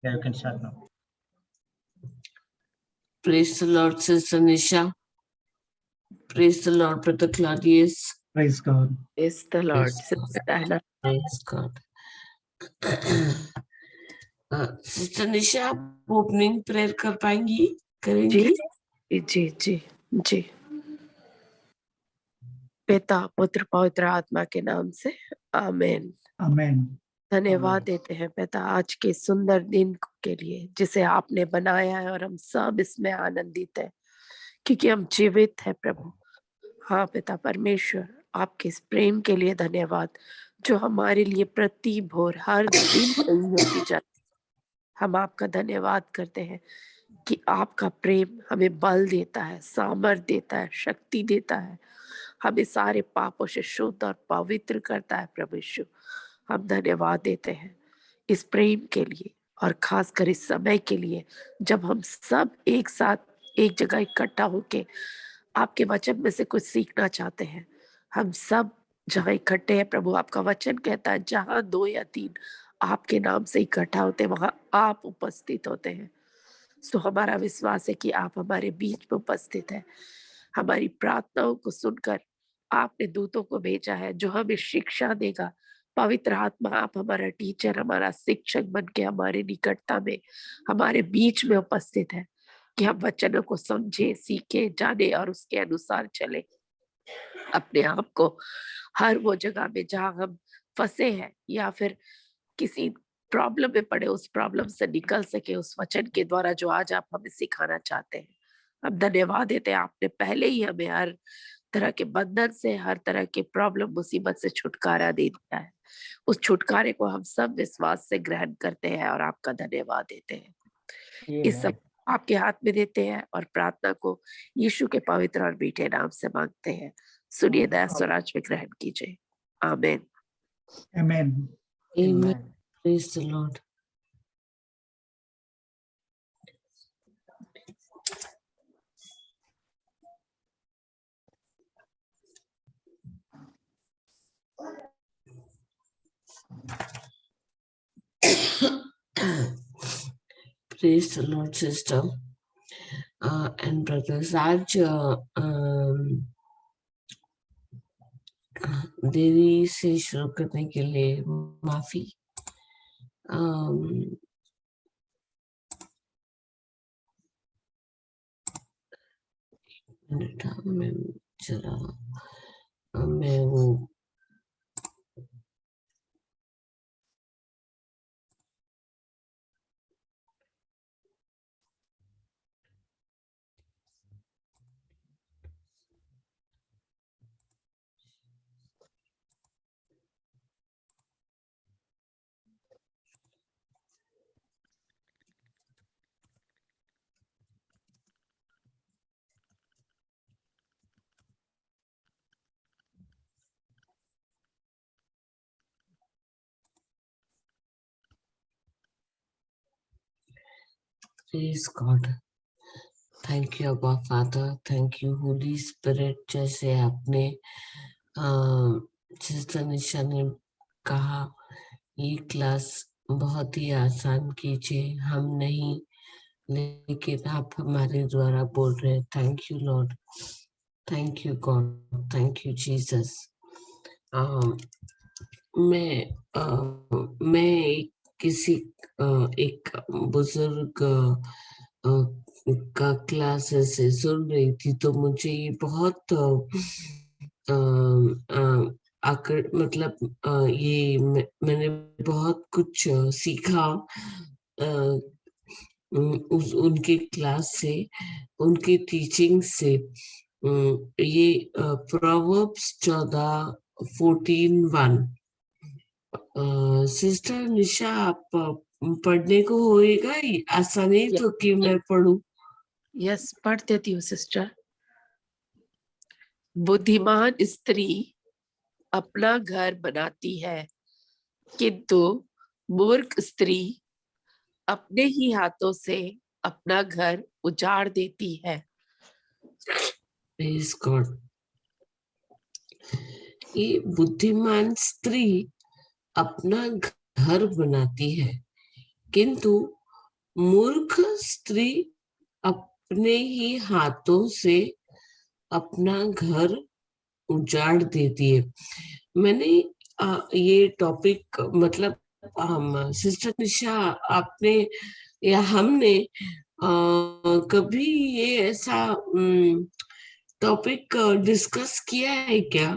Yeah, you can start now. Praise the Lord, Sister Nisha. Praise the Lord, Brother Claudius. Praise God. Praise the Lord. Praise Sister Diana. Praise God. Sister Nisha आप opening prayer कर पाएंगी, करेंगी? जी जी जी। पिता पुत्र पवित्र आत्मा के नाम से आमीन। Amen. धन्यवाद देते हैं पिता आज के सुंदर दिन के लिए जिसे आपने बनाया है और हम सब इसमें आनंदित है क्योंकि हम जीवित है प्रभु। हाँ पिता परमेश्वर, आपके इस प्रेम के लिए धन्यवाद जो हमारे लिए प्रति भोर हर दिन नई होती जाती। हम आपका धन्यवाद करते हैं कि आपका प्रेम हमें बल देता है, सामर्थ देता है, शक्ति देता है, हमें सारे पापों से शुद्ध और पवित्र करता है। प्रभु यीशु, हम धन्यवाद देते हैं इस प्रेम के लिए और खासकर इस समय के लिए जब हम सब एक साथ एक जगह इकट्ठा होके आपके वचन में से कुछ सीखना चाहते हैं। हम सब जहाँ इकट्ठे हैं प्रभु, आपका वचन कहता है जहाँ 2 या 3 आपके नाम से इकट्ठा होते हैं वहां आप उपस्थित होते हैं। सो हमारा विश्वास है कि आप हमारे बीच में उपस्थित है। हमारी प्रार्थनाओं को सुनकर आपने दूतों को भेजा है जो हमें शिक्षा देगा। पवित्र आत्मा, आप हमारा टीचर, हमारा शिक्षक बन के हमारे निकटता में, हमारे बीच में उपस्थित है कि हम वचनों को समझे, सीखे, जाने और उसके अनुसार चले। अपने आप को हर वो जगह में जहाँ हम फंसे हैं या फिर किसी प्रॉब्लम में पड़े, उस प्रॉब्लम से निकल सके उस वचन के द्वारा जो आज आप हमें सिखाना चाहते हैं। हम धन्यवाद देते हैं, आपने पहले ही हमें हर तरह के बंधन से, हर तरह के प्रॉब्लम मुसीबत से छुटकारा दे दिया है। उस छुटकारे को हम सब विश्वास से ग्रहण करते हैं और आपका धन्यवाद देते हैं। इस सब आपके हाथ में देते हैं और प्रार्थना को यीशु के पवित्र और मीठे नाम से मांगते हैं। सुनिए दया स्वराज में ग्रहण कीजिए। आमीन। Amen. Amen. Praise the Lord. Praise the Lord, sister and brothers. आज देरी से शुरू करने के लिए माफी। मैं वो Praise God. Thank you, Abba Father. Thank you, Holy Spirit. जैसे आपने सिस्टर निशा ने कहा, ये क्लास बहुत ही आसान कीजिए, हम नहीं लेकिन आप हमारे द्वारा बोल रहे हैं। Thank you Lord, thank you God, thank you Jesus. मैं किसी एक बुजुर्ग का क्लास से सुन रही थी तो मुझे ये बहुत मतलब ये मैंने बहुत कुछ सीखा उनके क्लास से, उनके टीचिंग से। ये प्रोवर्ब्स 14:1 सिस्टर निशा आप पढ़ने को होएगा? आसानी तो कि मैं पढ़ूं? यस, पढ़ देती हूँ सिस्टर। बुद्धिमान स्त्री अपना घर बनाती है किंतु मूर्ख स्त्री अपने ही हाथों से अपना घर उजाड़ देती है। Praise God. ये बुद्धिमान स्त्री अपना घर बनाती है किंतु मूर्ख स्त्री अपने ही हाथों से अपना घर उजाड़ देती है। मैंने ये टॉपिक मतलब हम सिस्टर निशा आपने या हमने कभी ये ऐसा टॉपिक डिस्कस किया है क्या?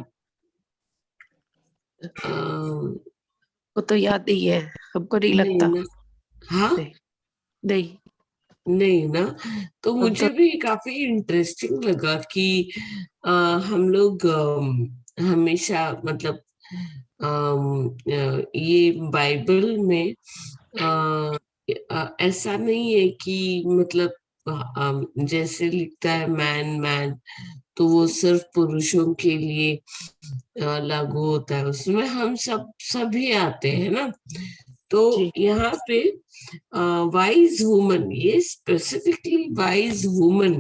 वो तो याद नहीं है, हमको नहीं नहीं लगता। ना? हाँ नहीं नहीं, नहीं ना? तो हम मुझे तो भी काफी इंटरेस्टिंग लगा कि हम लोग हमेशा मतलब ये बाइबल में ऐसा नहीं है कि मतलब जैसे लिखता है मैन मैन, तो वो सिर्फ पुरुषों के लिए लागू होता है, उसमें हम सभी आते हैं ना। तो जी यहाँ पे वाइज वुमन, ये स्पेसिफिकली वाइज वुमन,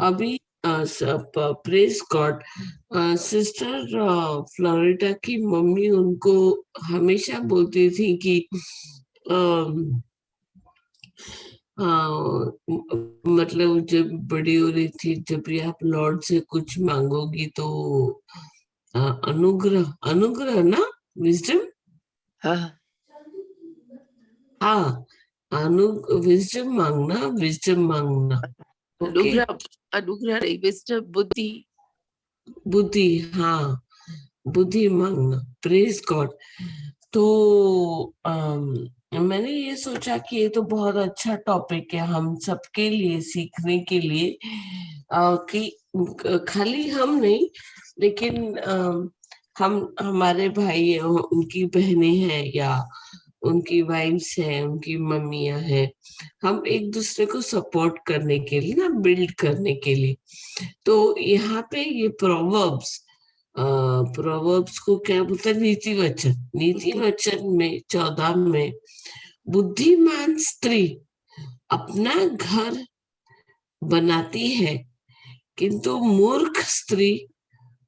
अभी प्रेज गॉड, सिस्टर फ्लोरिडा की मम्मी उनको हमेशा बोलती थी कि मतलब जब बड़ी हो रही थी, जब भी आप लॉर्ड से कुछ मांगोगी तो अनुग्रह अनुग्रह ना, विजडम, हाँ, हाँ, अनु विजडम मांगना, विजडम मांगना। ओके, अनुग्रह, अनुग्रह नहीं, विजडम, बुद्धि। बुद्धि, हाँ, बुद्धि मांगना, प्रेज गॉड। तो मैंने ये सोचा कि ये तो बहुत अच्छा टॉपिक है हम सबके लिए सीखने के लिए, कि खाली हम नहीं, लेकिन हम हमारे भाई हैं, उनकी बहनें हैं या उनकी वाइफ्स हैं, उनकी मम्मियां हैं, हम एक दूसरे को सपोर्ट करने के लिए ना, बिल्ड करने के लिए। तो यहाँ पे ये प्रोवर्ब्स को क्या बोलते हैं, नीति वचन, नीति वचन में 14 में, बुद्धिमान स्त्री अपना घर बनाती है, किंतु मूर्ख स्त्री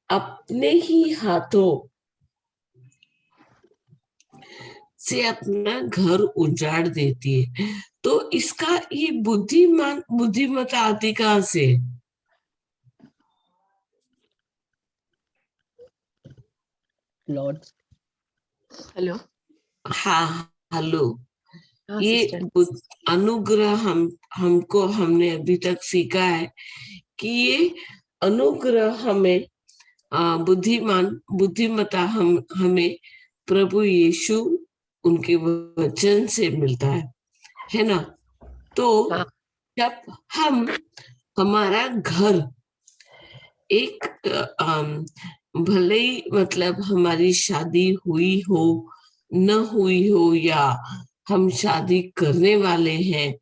अपने ही हाथों से अपना घर उजाड़ देती है। तो इसका ये बुद्धिमता आती कहाँ से? लॉर्ड, हेलो, हाँ, हेलो। हाँ ये सिस्टर, अनुग्रह हमने अभी तक सीखा है कि ये अनुग्रह हमें बुद्धिमता हमें प्रभु यीशु उनके वचन से मिलता है ना? तो हाँ जब हमारा घर एक भले ही मतलब हमारी शादी हुई हो न हुई हो, या हम शादी करने वाले हैं,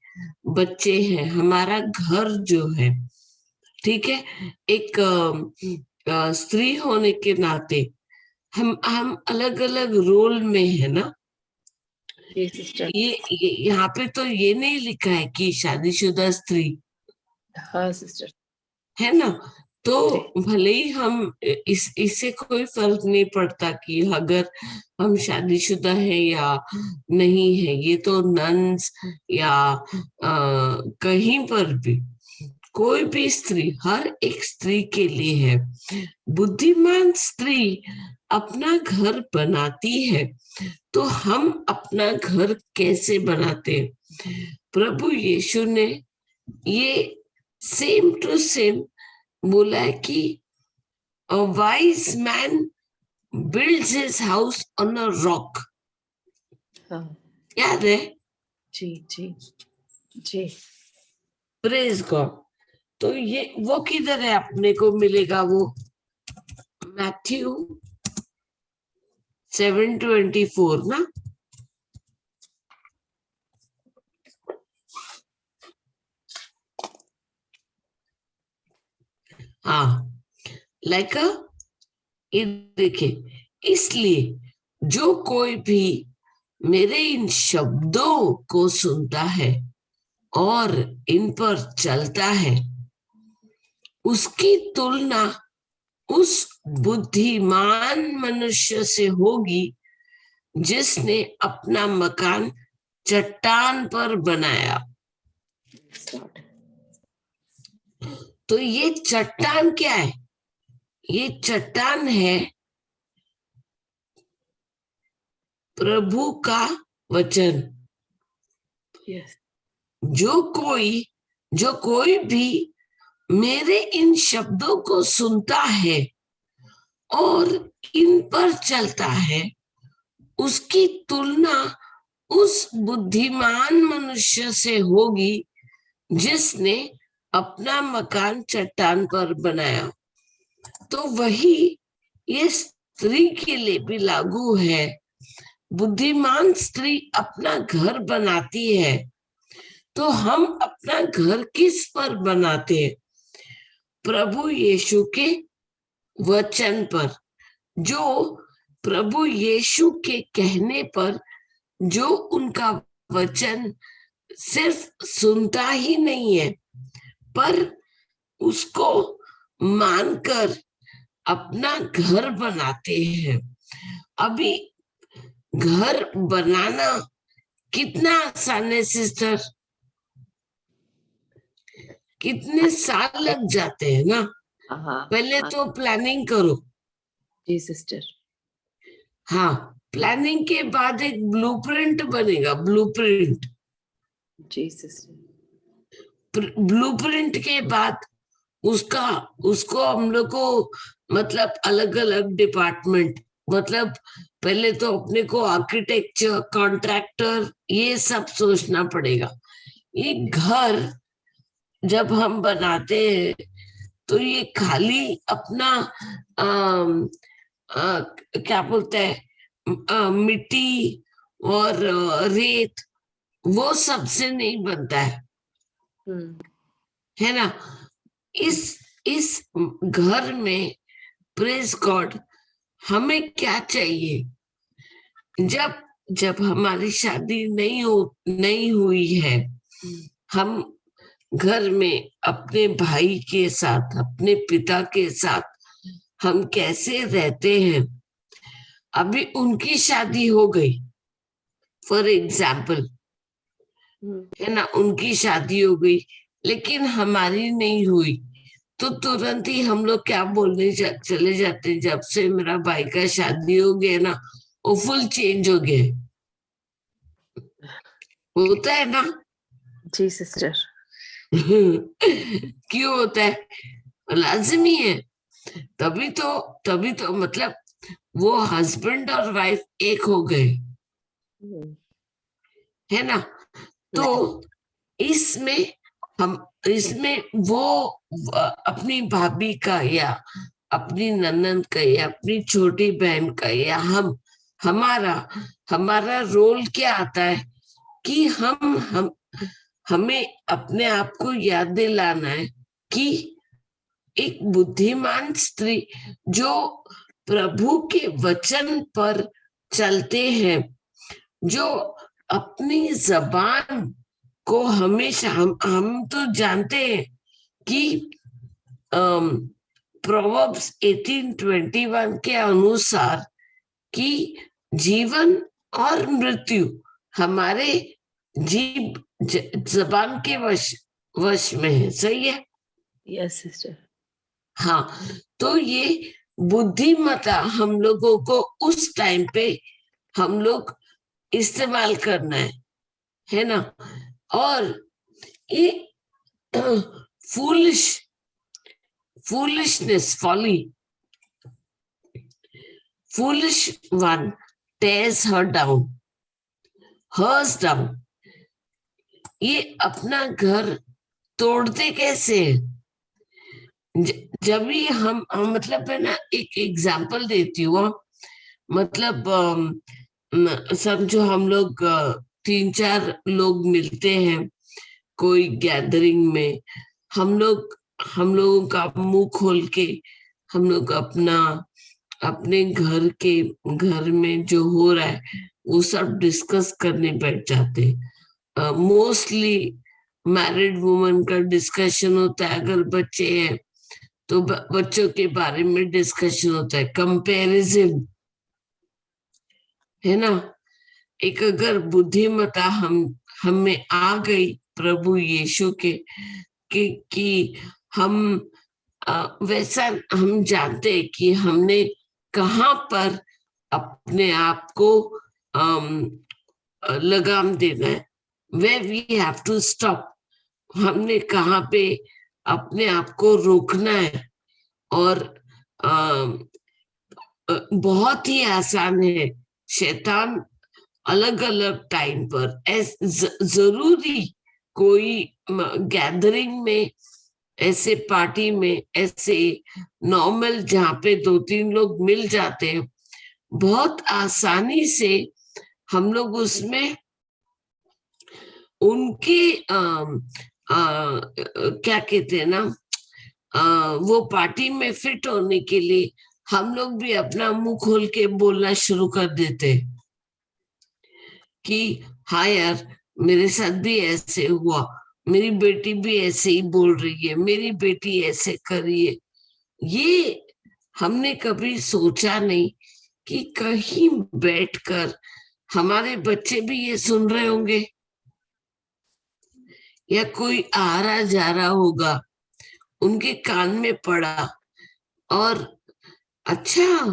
बच्चे हैं, हमारा घर जो है, ठीक है, एक स्त्री होने के नाते हम अलग अलग रोल में है ना। जी सिस्टर, ये यहाँ पे तो ये नहीं लिखा है कि शादीशुदा स्त्री, हाँ सिस्टर, है ना? तो जी भले ही हम इससे कोई फर्क नहीं पड़ता कि अगर हम शादीशुदा है या नहीं है, ये तो नन्स या कहीं पर भी कोई भी स्त्री, हर एक स्त्री के लिए है। बुद्धिमान स्त्री अपना घर बनाती है। तो हम अपना घर कैसे बनाते हैं? प्रभु यीशु ने ये सेम टू सेम बोला है कि a wise man builds his house on a rock। हाँ, याद है? जी जी जी, प्रेज गॉड। तो ये वो किधर है, अपने को मिलेगा वो? मैथ्यू 7:24 ना? हाँ, लाइक ये देखिए, इसलिए जो कोई भी मेरे इन शब्दों को सुनता है और इन पर चलता है, उसकी तुलना उस बुद्धिमान मनुष्य से होगी जिसने अपना मकान चट्टान पर बनाया। तो ये चट्टान क्या है? ये चट्टान है प्रभु का वचन। Yes. जो कोई भी मेरे इन शब्दों को सुनता है और इन पर चलता है, उसकी तुलना उस बुद्धिमान मनुष्य से होगी जिसने अपना मकान चट्टान पर बनाया। तो वही ये स्त्री के लिए भी लागू है। बुद्धिमान स्त्री अपना घर बनाती है, तो हम अपना घर किस पर बनाते हैं? प्रभु यीशु के वचन पर। जो प्रभु यीशु के कहने पर, जो उनका वचन सिर्फ सुनता ही नहीं है, पर उसको मानकर अपना घर बनाते हैं। अभी घर बनाना कितना आसान है सिस्टर? कितने साल लग जाते हैं ना। पहले तो प्लानिंग करो। जी सिस्टर। हाँ, प्लानिंग के बाद एक ब्लूप्रिंट बनेगा। ब्लूप्रिंट। जी सिस्टर। ब्लूप्रिंट के बाद उसको हम लोग को मतलब अलग अलग डिपार्टमेंट, मतलब पहले तो अपने को आर्किटेक्चर, कॉन्ट्रैक्टर, ये सब सोचना पड़ेगा। ये घर जब हम बनाते हैं तो ये खाली अपना क्या बोलते हैं, मिट्टी और रेत, वो सबसे नहीं बनता है ना। इस घर में प्रेज गॉड हमें क्या चाहिए? जब हमारी शादी नहीं हुई है, हम घर में अपने भाई के साथ, अपने पिता के साथ हम कैसे रहते हैं? अभी उनकी शादी हो गई फॉर एग्जाम्पल, है ना, उनकी शादी हो गई लेकिन हमारी नहीं हुई, तो तुरंत ही हम लोग क्या बोलने चले जाते हैं, जब से मेरा भाई का शादी हो गया ना, वो फुल चेंज हो गया। होता है ना? जी सिस्टर। क्यों होता है? लाजमी है। तभी तो मतलब वो हस्बैंड और वाइफ एक हो गए, है ना। तो इसमें वो अपनी भाभी का या अपनी ननद का या अपनी छोटी बहन का या हमारा रोल क्या आता है कि हमें अपने आप को याद दिलाना है कि एक बुद्धिमान स्त्री जो प्रभु के वचन पर चलते हैं, जो अपनी जबान को हमेशा हम तो जानते हैं कि प्रोवर्ब्स 18:21 के अनुसार कि जीवन और मृत्यु हमारे जबान के वश में है। सही है? Yes sister. हाँ, तो ये बुद्धिमत्ता हम लोगों को उस टाइम पे हम लोग इस्तेमाल करना है ना। और ये foolish one tears hers down। ये अपना घर तोड़ते कैसे? जब भी हम मतलब है ना, एक एग्जाम्पल देती हूँ। मतलब समझो हम लोग 3-4 लोग मिलते हैं कोई गैदरिंग में, हम लोगों का मुंह खोल के हम लोग अपने घर में जो हो रहा है वो सब डिस्कस करने बैठ जाते हैं। मोस्टली मैरिड वुमन का डिस्कशन होता है। अगर बच्चे हैं तो बच्चों के बारे में डिस्कशन होता है, कंपैरिजन, है ना। एक अगर बुद्धिमता हम में आ गई प्रभु यीशु के कि हम वैसा हम जानते हैं कि हमने कहाँ पर अपने आप को लगाम देना है, where we have to stop, हमने कहाँ पे अपने आप को रोकना है। और बहुत ही आसान है, शैतान अलग अलग टाइम पर जरूरी कोई गैदरिंग में, ऐसे पार्टी में, ऐसे नॉर्मल जहाँ पे 2-3 लोग मिल जाते हैं, बहुत आसानी से हम लोग उसमें उनके क्या कहते हैं ना, वो पार्टी में फिट होने के लिए हम लोग भी अपना मुंह खोल के बोलना शुरू कर देते कि हाँ यार, मेरे साथ भी ऐसे हुआ, मेरी बेटी भी ऐसे ही बोल रही है, मेरी बेटी ऐसे कर रही है। ये हमने कभी सोचा नहीं कि कहीं बैठकर हमारे बच्चे भी ये सुन रहे होंगे, या कोई आ रहा जा रहा होगा, उनके कान में पड़ा और अच्छा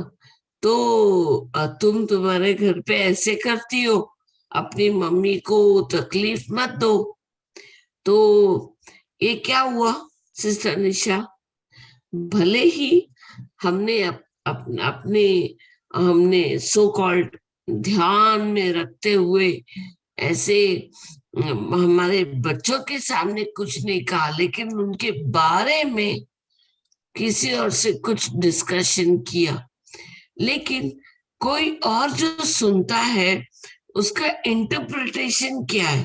तो तुम तुम्हारे घर पे ऐसे करती हो, अपनी मम्मी को तकलीफ मत दो। तो ये क्या हुआ सिस्टर निशा, भले ही हमने हमने सो कॉल्ड ध्यान में रखते हुए ऐसे हमारे बच्चों के सामने कुछ नहीं कहा, लेकिन उनके बारे में किसी और से कुछ डिस्कशन किया, लेकिन कोई और जो सुनता है उसका इंटरप्रिटेशन क्या है,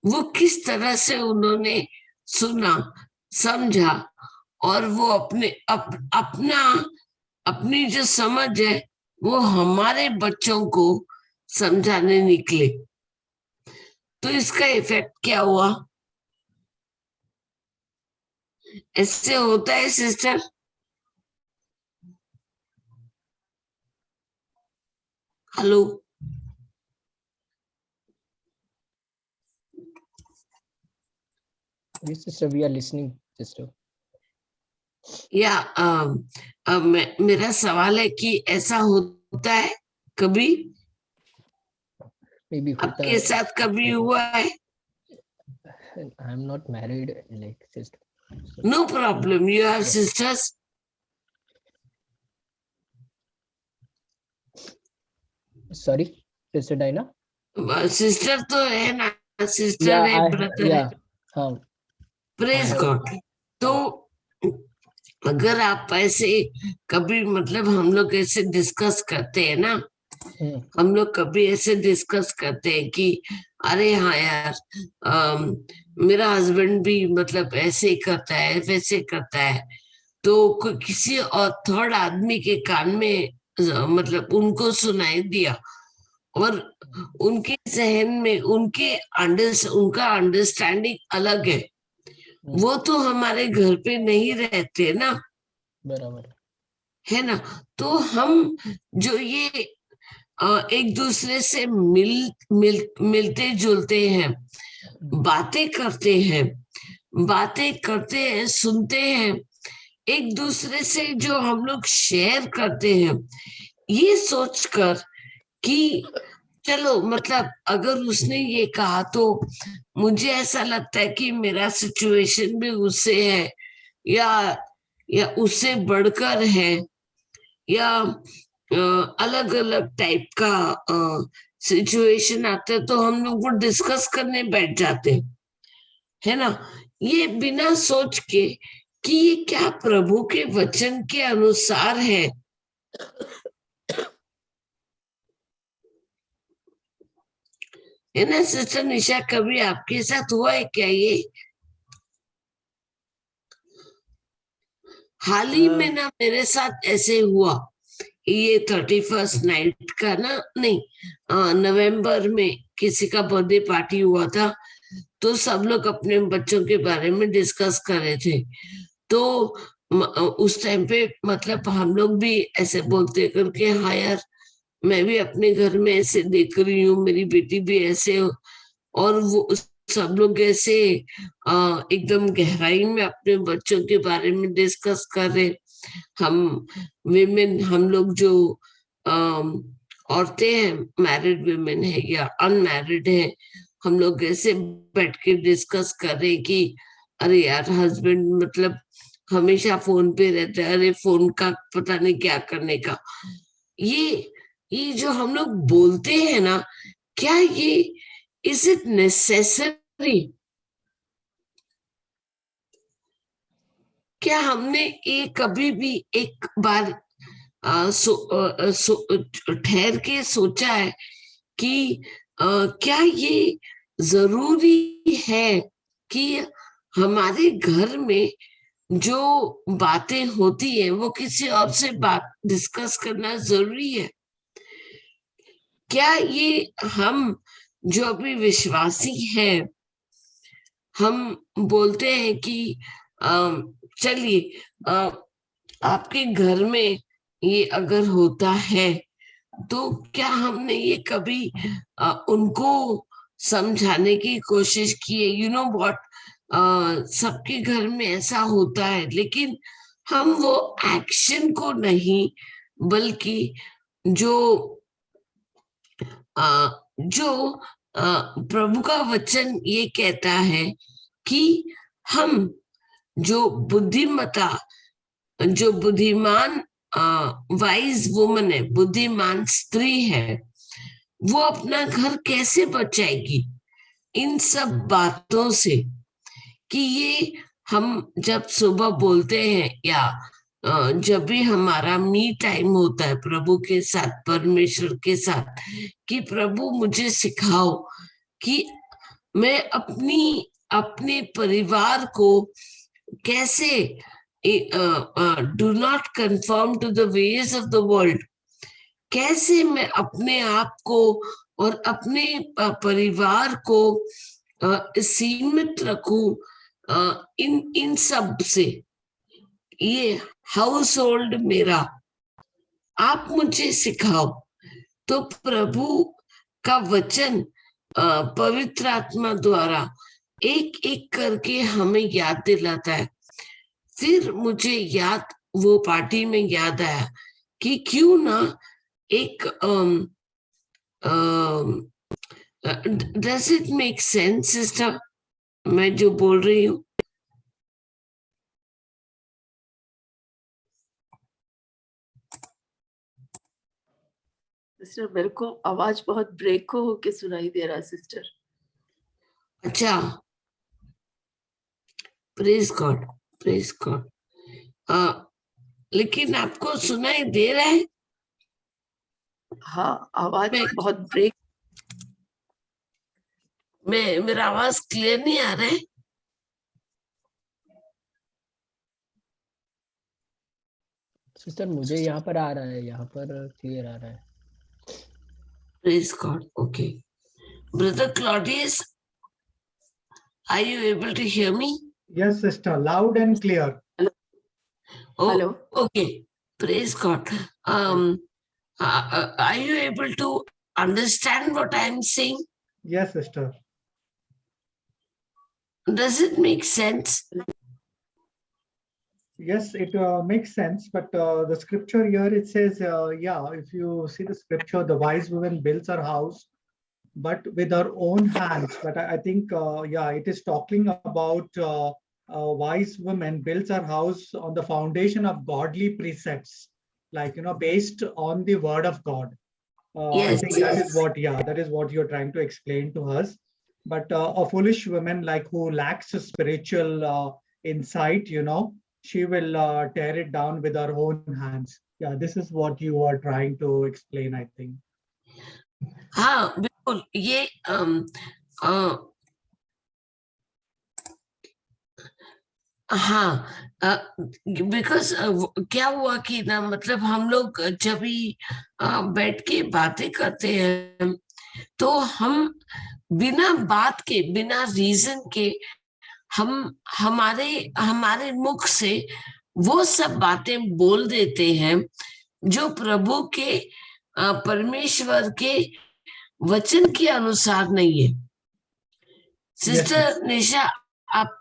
वो किस तरह से उन्होंने सुना, समझा, और वो अपनी जो समझ है वो हमारे बच्चों को समझाने निकले। तो इसका इफेक्ट क्या हुआ? ऐसे होता है sister? Hello, Yes, sister, we are listening, sister. या मेरा सवाल है कि ऐसा होता है कभी? Maybe आपके साथ कभी हुआ है? I am not married, like sister. No problem. You have sisters. Sorry, sister Dina. Sister तो है ना, सिस्टर है, ब्रदर है। हाँ, प्रेज गॉड। तो अगर आप ऐसे कभी मतलब हम लोग ऐसे डिस्कस करते हैं ना, हम लोग कभी ऐसे डिस्कस करते हैं कि अरे हाँ यार, मेरा हस्बैंड भी मतलब ऐसे ही करता है, वैसे करता है, तो किसी और थर्ड आदमी के कान में मतलब उनको सुनाई दिया और उनके जहन में उनका अंडरस्टैंडिंग अलग है, वो तो हमारे घर पे नहीं रहते ना, बराबर है ना। तो हम जो ये एक दूसरे से मिलते जुलते हैं, बातें करते हैं, सुनते हैं, एक दूसरे से जो हम लोग शेयर करते हैं, ये सोचकर कि चलो मतलब अगर उसने ये कहा तो मुझे ऐसा लगता है कि मेरा सिचुएशन भी उससे है या उससे बढ़कर है, या अलग अलग टाइप का सिचुएशन आता है, तो हम लोग वो डिस्कस करने बैठ जाते है ना, ये बिना सोच के कि ये क्या प्रभु के वचन के अनुसार है। है ना सिस्टर निशा, कभी आपके साथ हुआ है क्या ये? हाल ही में ना मेरे साथ ऐसे हुआ, ये 31st नाइट का ना, नहीं नवंबर में किसी का बर्थडे पार्टी हुआ था, तो सब लोग अपने बच्चों के बारे में डिस्कस कर रहे थे। तो उस टाइम पे मतलब हम लोग भी ऐसे बोलते करके हाँ यार, मैं भी अपने घर में ऐसे देख रही हूँ, मेरी बेटी भी ऐसे, और वो सब लोग ऐसे एकदम गहराई में अपने बच्चों के बारे में डिस्कस कर रहे। हम विमेन, हम लोग जो औरतें हैं, मैरिड विमेन है या अनमैरिड है, हम लोग ऐसे बैठ के डिस्कस कर रहे कि अरे यार, हस्बैंड मतलब हमेशा फोन पे रहता है, अरे फोन का पता नहीं क्या करने का। ये जो हम लोग बोलते हैं ना, क्या ये इज इट नेसेसरी? क्या हमने ये कभी भी एक बार ठहर के सोचा है कि क्या ये जरूरी है कि हमारे घर में जो बातें होती है वो किसी और से बात डिस्कस करना जरूरी है? क्या ये हम जो अभी विश्वासी हैं, हम बोलते हैं कि चलिए आपके घर में ये अगर होता है तो क्या हमने ये कभी उनको समझाने की कोशिश की है? यू नो व्हाट, सबके घर में ऐसा होता है, लेकिन हम वो एक्शन को नहीं, बल्कि जो जो प्रभु का वचन ये कहता है कि हम जो बुद्धिमता, जो बुद्धिमान वाइज वुमन है, बुद्धिमान स्त्री है, वो अपना घर कैसे बचाएगी इन सब बातों से। कि ये हम जब सुबह बोलते हैं या जब भी हमारा मी टाइम होता है प्रभु के साथ, परमेश्वर के साथ, कि प्रभु मुझे सिखाओ कि मैं अपने परिवार को कैसे do not conform to the ways of the world, कैसे मैं अपने आप को और अपने परिवार को सीमित रखूं इन सब से। ये हाउस होल्ड मेरा आप मुझे सिखाओ। तो प्रभु का वचन पवित्र आत्मा द्वारा एक एक करके हमें याद दिलाता है। फिर मुझे वो पार्टी में याद आया कि क्यों ना एक does it make sense sister, मैं जो बोल रही हूँ? सिस्टर मेरे को आवाज बहुत ब्रेक होके सुनाई दे रहा है सिस्टर। अच्छा, प्रेज गॉड, प्रेज गॉड। लेकिन आपको सुनाई दे रहा है? हाँ, आवाज बहुत ब्रेक। मेरा आवाज क्लियर नहीं आ रहा है? सिस्टर मुझे यहाँ पर आ रहा है, यहाँ पर क्लियर आ रहा है। Praise God. Okay. Brother Claudius, are you able to hear me? Yes, sister, loud and clear. Oh, Hello. okay. Praise God. Are you able to understand what I am saying? Yes, sister. Does it make sense? Yes, it makes sense, but the scripture here, it says, yeah, if you see the scripture, the wise woman builds her house, but with her own hands. But I think, yeah, it is talking about a wise woman builds her house on the foundation of godly precepts, like, based on the word of God. I Yes, think that is what, yeah, that is what you're trying to explain to us. But a foolish woman, like who lacks a spiritual insight, she will tear it down with her own hands. Yeah, this is what you are trying to explain, I think. हाँ बिल्कुल। ये हाँ, because क्या हुआ कि ना, मतलब हम लोग जब भी बैठ के बातें करते हैं तो हम बिना बात के, बिना रीजन के, हम हमारे मुख से वो सब बातें बोल देते हैं जो प्रभु के परमेश्वर के वचन के अनुसार नहीं है। सिस्टर निशा, आप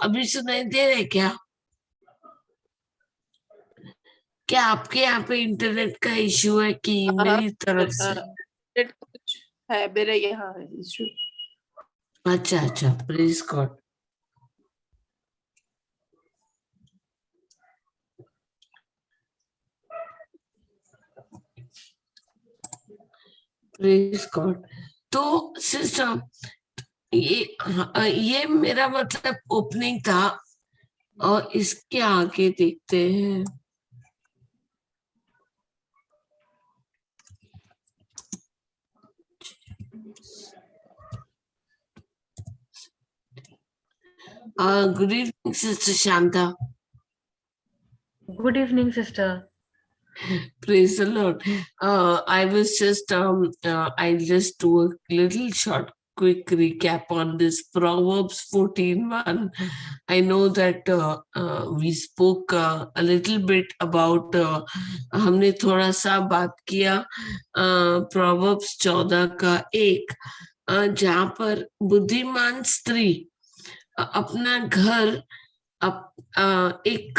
अभी सुनाई दे रहे क्या? क्या आपके यहाँ पे इंटरनेट का इश्यू है कि मेरी तरफ से? कुछ है मेरे यहाँ है इशू। अच्छा अच्छा, प्रेज गॉड। Praise God. तो सिस्टर, ये मेरा मतलब ओपनिंग था, और इसके आगे देखते हैं। Good evening sister Shanta. Good evening, sister. Praise the Lord. I was just I'll just do a little short quick recap on this Proverbs 14:1. I know that we spoke a little bit about हमने थोड़ा सा बात किया Proverbs 14 का 1, जहाँ पर बुद्धिमान स्त्री अपना घर एक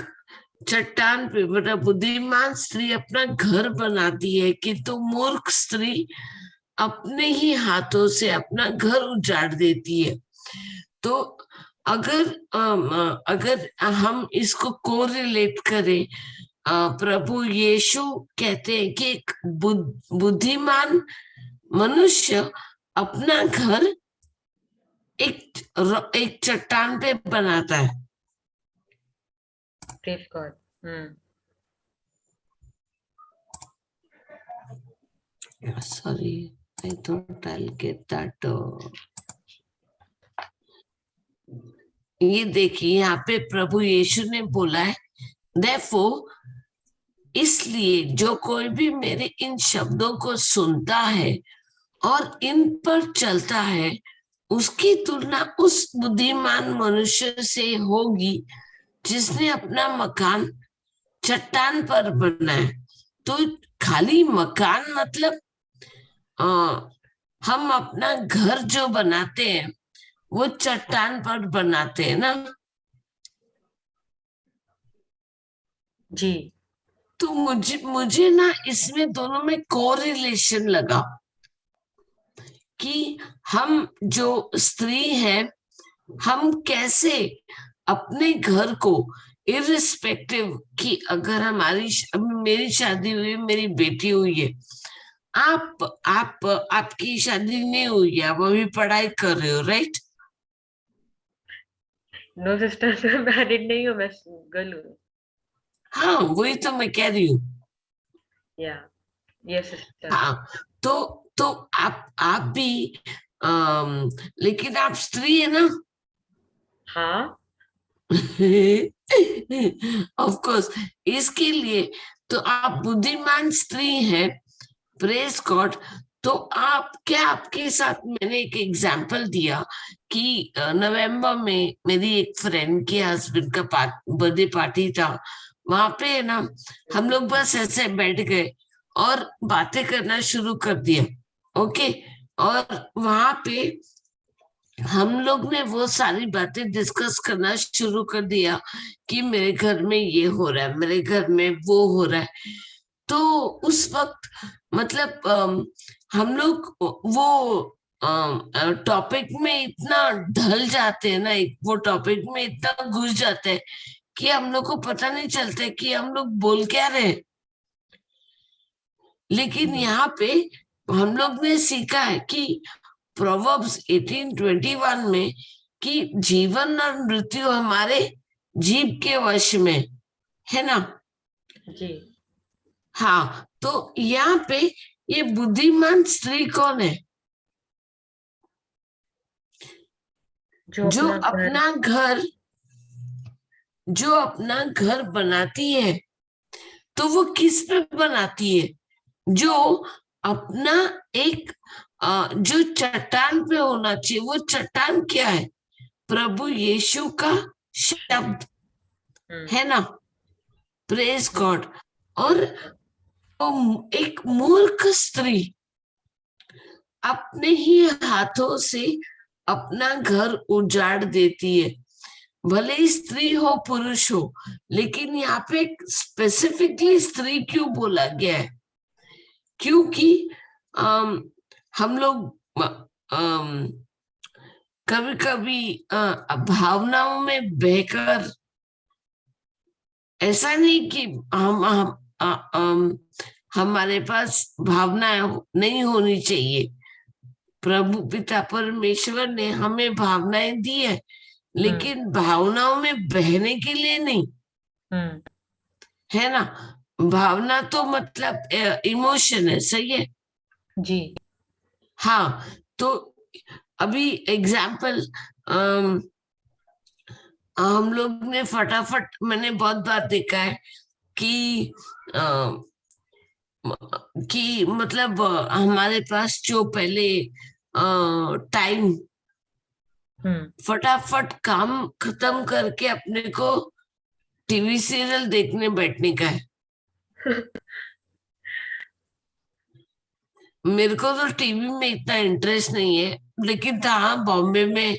चट्टान पे, मतलब बुद्धिमान स्त्री अपना घर बनाती है, किंतु मूर्ख स्त्री अपने ही हाथों से अपना घर उजाड़ देती है। तो अगर हम इसको कोरिलेट करें, प्रभु यीशु कहते हैं कि एक बुद्धिमान मनुष्य अपना घर एक चट्टान पे बनाता है। Praise God. Sorry, I thought I'll get that. ये देखिए, यहाँ पे प्रभु यीशु ने बोला है, therefore, इसलिए जो कोई भी मेरे इन शब्दों को सुनता है और इन पर चलता है, उसकी तुलना उस बुद्धिमान मनुष्य से होगी जिसने अपना मकान चट्टान पर बनाया। तो खाली मकान मतलब हम अपना घर जो बनाते हैं वो चट्टान पर बनाते हैं ना जी। तो मुझे ना इसमें दोनों में कोरिलेशन लगा कि हम जो स्त्री हैं, हम कैसे अपने घर को इर्रिस्पेक्टिव कि अगर मेरी शादी हुई, मेरी बेटी हुई है, आपकी शादी नहीं हुई है, आप अभी पढ़ाई कर रहे हो, राइट? नो सिस्टर, मैं मैरिड नहीं हूँ, मैं सिंगल हूँ। हाँ, वही तो मैं कह रही हूँ। या यस सिस्टर। हाँ, तो आप भी लेकिन आप स्त्री है ना? हाँ। ऑफ कोर्स, इसके लिए तो आप बुद्धिमान स्त्री हैं, प्रेज गॉड। तो आपके साथ मैंने एक एग्जाम्पल दिया कि नवंबर में मेरी एक फ्रेंड के हस्बैंड का बर्थडे पार्टी था। वहां पे ना हम लोग बस ऐसे बैठ गए और बातें करना शुरू कर दिया, ओके। और वहां पे हम लोग ने वो सारी बातें डिस्कस करना शुरू कर दिया कि मेरे घर में ये हो रहा है, मेरे घर में वो हो रहा है। तो उस वक्त मतलब हम लोग वो टॉपिक में इतना ढल जाते हैं ना, वो टॉपिक में इतना घुस जाते हैं कि हम लोग को पता नहीं चलता कि हम लोग बोल क्या रहे हैं। लेकिन यहाँ पे हम लोग ने सीखा है कि प्रोवर्ब्स 18:21 में कि जीवन और मृत्यु हमारे जीभ के वश में है ना? जी। हाँ, तो यहाँ पे ये बुद्धिमान स्त्री कौन है? जो अपना घर बनाती है। तो वो किस पे बनाती है? जो अपना एक जो चट्टान पे होना चाहिए। वो चट्टान क्या है? प्रभु यीशु का शब्द है ना? Praise God. और तो एक मूर्ख स्त्री अपने ही हाथों से अपना घर उजाड़ देती है, भले ही स्त्री हो पुरुष हो, लेकिन यहाँ पे स्पेसिफिकली स्त्री क्यों बोला गया है? क्योंकि हम लोग कभी कभी भावनाओं में बहकर, ऐसा नहीं कि हमारे पास भावनाएं नहीं होनी चाहिए। प्रभु पिता परमेश्वर ने हमें भावनाएं दी है, लेकिन भावनाओं में बहने के लिए नहीं, है ना। भावना तो मतलब इमोशन है, सही है जी। हाँ, तो अभी एग्जाम्पल हम लोग ने फटाफट, मैंने बहुत बार देखा है कि मतलब हमारे पास जो पहले टाइम, फटाफट काम खत्म करके अपने को टीवी सीरियल देखने बैठने का है। मेरे को तो टीवी में इतना इंटरेस्ट नहीं है, लेकिन था बॉम्बे में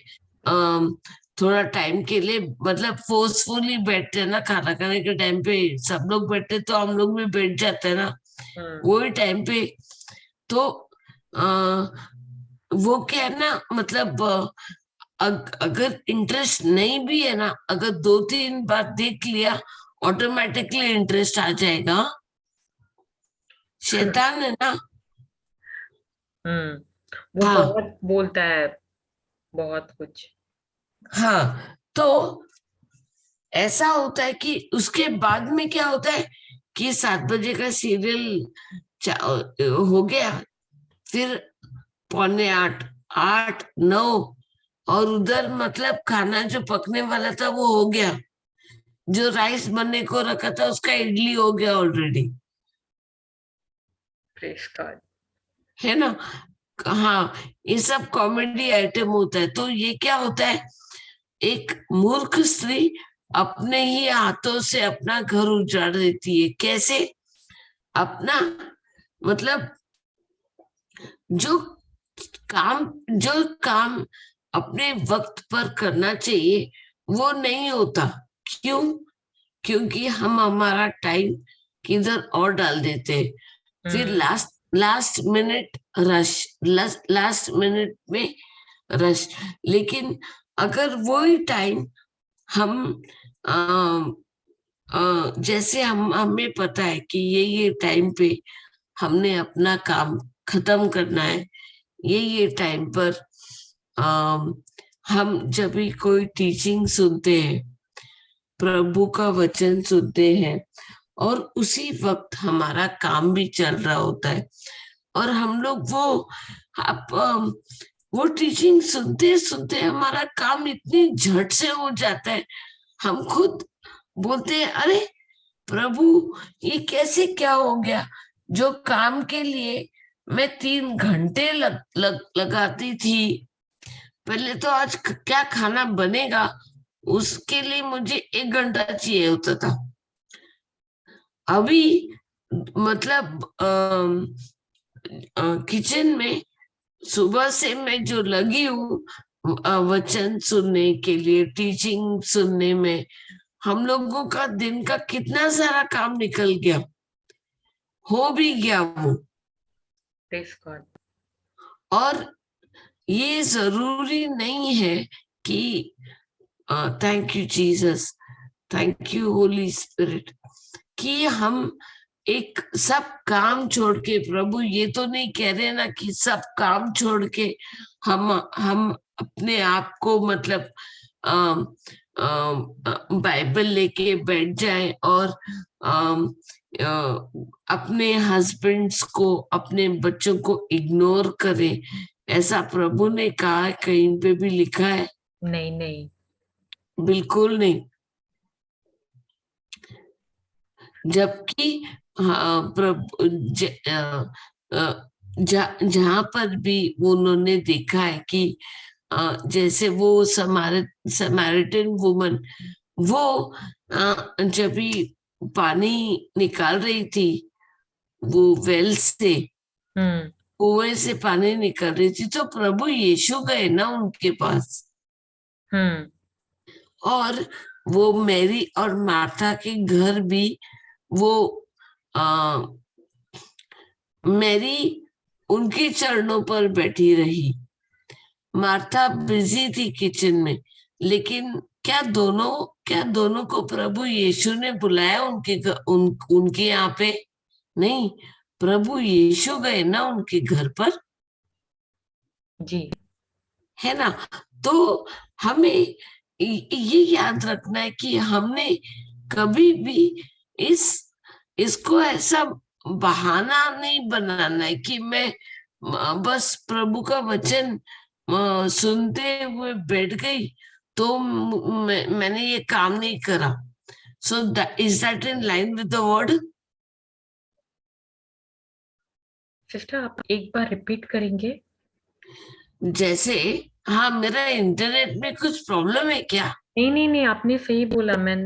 थोड़ा टाइम के लिए, मतलब फोर्सफुली बैठते हैं ना, खाना खाने के टाइम पे सब लोग बैठते तो हम लोग भी बैठ जाते हैं ना वही टाइम पे। तो वो क्या है ना, मतलब अगर इंटरेस्ट नहीं भी है ना, अगर 2-3 बार देख लिया ऑटोमेटिकली इंटरेस्ट आ जाएगा। शैतान है ना। वो हाँ बहुत बोलता है, बहुत कुछ। हाँ, तो ऐसा होता है कि उसके बाद में क्या होता है कि 7 बजे का सीरियल हो गया, फिर 7:45, 8, 9, और उधर मतलब खाना जो पकने वाला था वो हो गया, जो राइस बनने को रखा था उसका इडली हो गया ऑलरेडी, प्रेज गॉड। है ना। हाँ, ये सब कॉमेडी आइटम होता है। तो ये क्या होता है, एक मूर्ख स्त्री अपने ही हाथों से अपना घर उजाड़ देती है। कैसे? अपना मतलब जो काम अपने वक्त पर करना चाहिए वो नहीं होता। क्यों? क्योंकि हम हमारा टाइम किधर और डाल देते हैं, फिर लास्ट मिनट में रश। लेकिन अगर वही टाइम हम जैसे हमें पता है कि ये टाइम पे हमने अपना काम खत्म करना है, ये टाइम पर हम जब भी कोई टीचिंग सुनते हैं, प्रभु का वचन सुनते हैं, और उसी वक्त हमारा काम भी चल रहा होता है, और हम लोग वो टीचिंग सुनते सुनते हमारा काम इतनी झट से हो जाता है, हम खुद बोलते हैं अरे प्रभु ये कैसे क्या हो गया, जो काम के लिए मैं 3 घंटे लगाती थी, पहले तो आज क्या खाना बनेगा उसके लिए मुझे 1 घंटा चाहिए होता था। अभी मतलब किचन में सुबह से मैं जो लगी हूँ वचन सुनने के लिए, टीचिंग सुनने में, हम लोगों का दिन का कितना सारा काम निकल गया, हो भी गया वो। Praise God. और ये जरूरी नहीं है कि thank you Jesus, thank you Holi spirit, कि हम एक सब काम छोड़ के, प्रभु ये तो नहीं कह रहे ना कि सब काम छोड़ के हम अपने आप को मतलब बाइबल लेके बैठ जाएं और अपने हस्बैंड्स को, अपने बच्चों को इग्नोर करें। ऐसा प्रभु ने कहा है, कहीं पे भी लिखा है? नहीं नहीं, बिल्कुल नहीं। जबकि प्रभु जहां पर भी उन्होंने देखा है कि जैसे वो समैरिटन वुमन, वो जब भी पानी निकाल रही थी वो वेल से हम्म कुएं से पानी निकल रही थी, तो प्रभु यीशु गए ना उनके पास, हम्म और वो मैरी और मार्था के घर भी वो आ, मैरी उनके चरणों पर बैठी रही, मार्था बिजी थी किचन में, लेकिन क्या दोनों को प्रभु यीशु ने बुलाया उनके यहाँ पे? नहीं, प्रभु यीशु गए ना उनके घर पर, जी है ना? तो हमें ये याद रखना है कि हमने कभी भी इस इसको ऐसा बहाना नहीं बनाना है कि मैं बस प्रभु का वचन सुनते हुए बैठ गई तो मैंने ये काम नहीं करा. So is that in line with the word? Sister, आप एक बार रिपीट करेंगे? जैसे, हाँ, मेरा इंटरनेट में कुछ प्रॉब्लम है क्या? नहीं नहीं नहीं, आपने सही बोला। मैं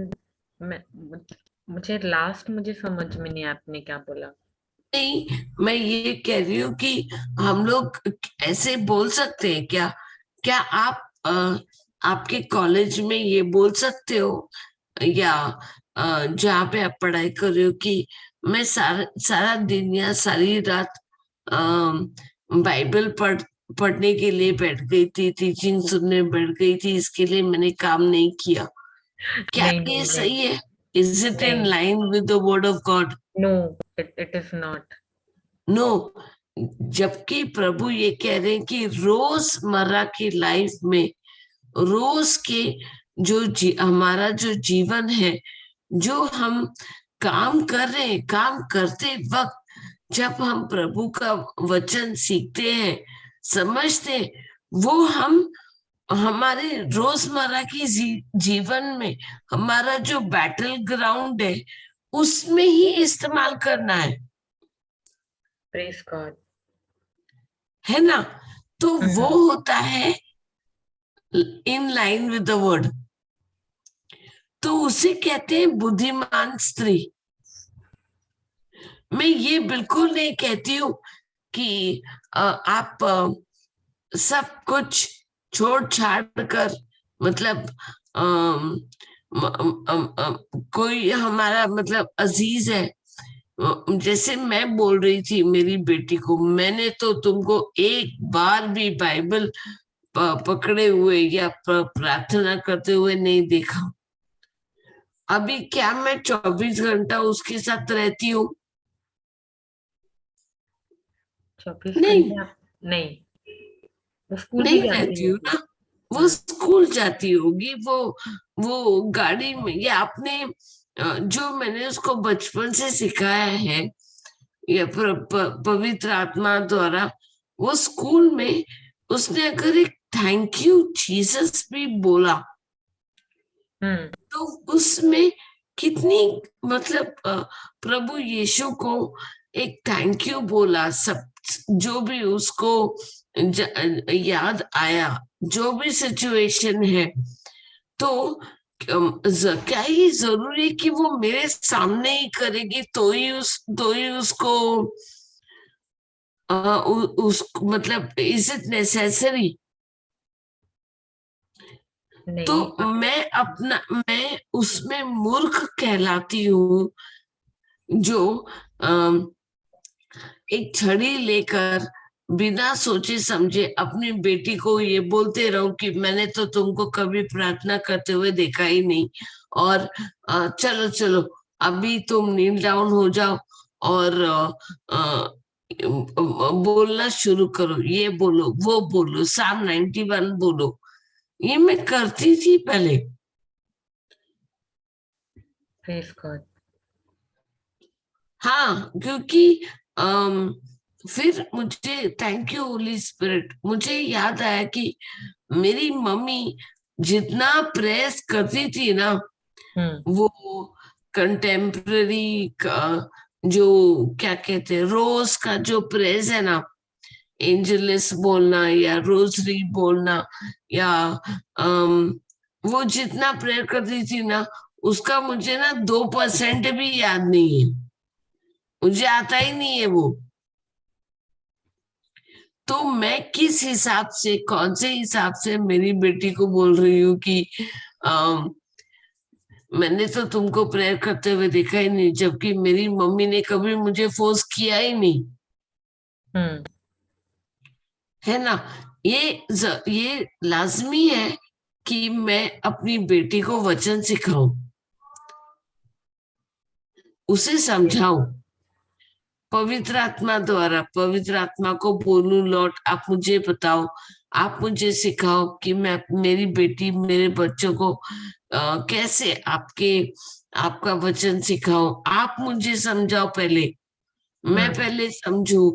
मुझे लास्ट मुझे समझ में नहीं आया आपने क्या बोला। नहीं, मैं ये कह रही हूँ कि हम लोग ऐसे बोल सकते हैं क्या? क्या आप आपके कॉलेज में ये बोल सकते हो, या जहाँ पे आप पढ़ाई कर रहे हो, कि मैं सारा दिन या सारी रात बाइबल पढ़ने के लिए बैठ गई थी, टीचिंग सुनने बैठ गई थी, इसके लिए मैंने काम नहीं किया? क्या नहीं ये नहीं नहीं सही है? इज इट इन नहीं, line with the word of God? No, it is not. No, जबकि प्रभु ये कह रहे हैं कि रोजमर्रा की लाइफ में, रोज के हमारा जो जीवन है, जो हम काम कर रहे हैं, काम करते वक्त जब हम प्रभु का वचन सीखते हैं, समझते हैं, वो हम हमारे रोजमर्रा की जीवन में, हमारा जो बैटल ग्राउंड है, उसमें ही इस्तेमाल करना प्रेज गॉड। है ना? तो वो होता है in line with the word. तो उसे कहते हैं बुद्धिमान स्त्री. मैं ये बिल्कुल नहीं कहती हूँ कि आप सब कुछ छोड़ छाड़ कर, मतलब अम, कोई हमारा मतलब अजीज है, जैसे मैं बोल रही थी मेरी बेटी को, मैंने तो तुमको एक बार भी बाइबल पकड़े हुए या प्रार्थना करते हुए नहीं देखा. अभी क्या मैं 24 घंटा उसके साथ रहती हूँ? 24 नहीं, घंटे आप नहीं, वो स्कूल भी नहीं जाती रहती हूँ होगी। ना. वो स्कूल जाती होगी, वो गाड़ी में, या अपने जो मैंने उसको बचपन से सिखाया है, या पवित्र आत्मा द्वारा, वो स्कूल में उसने अगर एक थैंक यू जीसस भी बोला, तो उसमें कितनी, मतलब प्रभु यीशु को एक थैंक यू बोला, सब जो भी उसको याद आया, जो भी सिचुएशन है, तो क्या ही जरूरी कि वो मेरे सामने ही करेगी तो ही उसको मतलब इज इट नेसेसरी? तो मैं उसमें मूर्ख कहलाती हूँ, जो एक छड़ी लेकर बिना सोचे समझे अपनी बेटी को ये बोलते रहूं कि मैंने तो तुमको कभी प्रार्थना करते हुए देखा ही नहीं, और चलो चलो अभी तुम नील डाउन हो जाओ और बोलना शुरू करो, ये बोलो, वो बोलो, साम 91 बोलो. ये मैं करती थी पहले. Praise God. हाँ, क्योंकि फिर मुझे, थैंक यू होली स्पिरिट, मुझे याद आया कि मेरी मम्मी जितना प्रेस करती थी ना, वो कंटेम्प्ररी का जो क्या कहते हैं, रोज का जो प्रेस है ना, एंजलिस बोलना या रोजरी बोलना, या वो जितना प्रेयर करती थी ना, उसका मुझे ना 2% भी याद नहीं है. मुझे आता ही नहीं है वो। तो मैं किस हिसाब से, कौन से हिसाब से मेरी बेटी को बोल रही हूँ कि मैंने तो तुमको प्रेयर करते हुए देखा ही नहीं, जबकि मेरी मम्मी ने कभी मुझे फोर्स किया ही नहीं, है ना। ये लाजमी है कि मैं अपनी बेटी को वचन सिखाऊं, उसे समझाऊं पवित्र आत्मा द्वारा। पवित्र आत्मा को बोलूं, लॉर्ड आप मुझे बताओ, आप मुझे सिखाओ कि मैं मेरी बेटी, मेरे बच्चों को कैसे आपका वचन सिखाऊं। आप मुझे समझाओ पहले, मैं पहले समझूं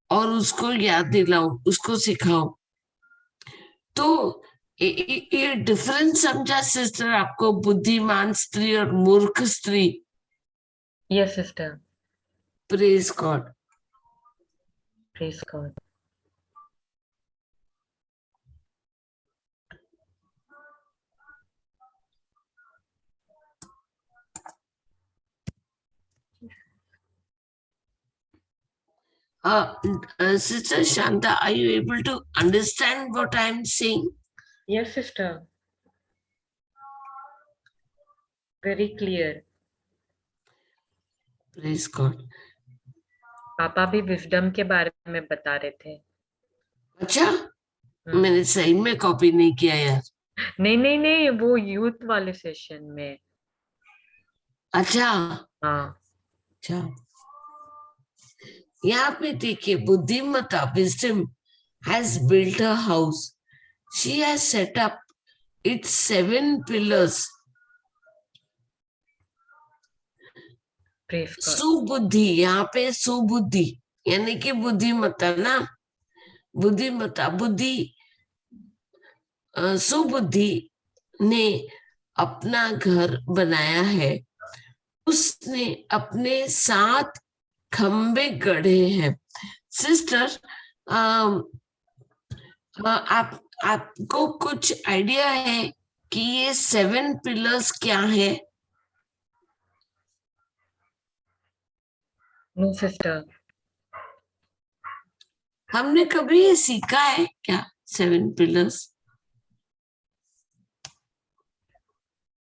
और उसको याद दिलाऊं, उसको सिखाऊं। तो ये डिफरेंस समझा सिस्टर आपको, बुद्धिमान स्त्री और मूर्ख स्त्री? Yes sister, praise God. Praise God. Sister Shanta, are you able to understand what I am saying? Yes sister, very clear. Praise God. पापा भी विजडम के बारे में बता रहे थे। अच्छा, मैंने सही में कॉपी नहीं किया यार। नहीं नहीं नहीं, वो यूथ वाले सेशन में। अच्छा हाँ, अच्छा, यहाँ पे देखिए, बुद्धिमता wisdom has built a house. She has set up its 7 pillars. Praise God. सुबुद्धि, यहाँ पे सुबुद्धि यानी कि बुद्धिमता ना, बुद्धिमता, बुद्धि, सुबुद्धि ने अपना घर बनाया है। उसने अपने 7 खंबे गढ़े हैं। सिस्टर, आपको कुछ आइडिया है कि ये 7 पिलर्स क्या है? No sister. हमने कभी ये सीखा है क्या 7 पिलर्स?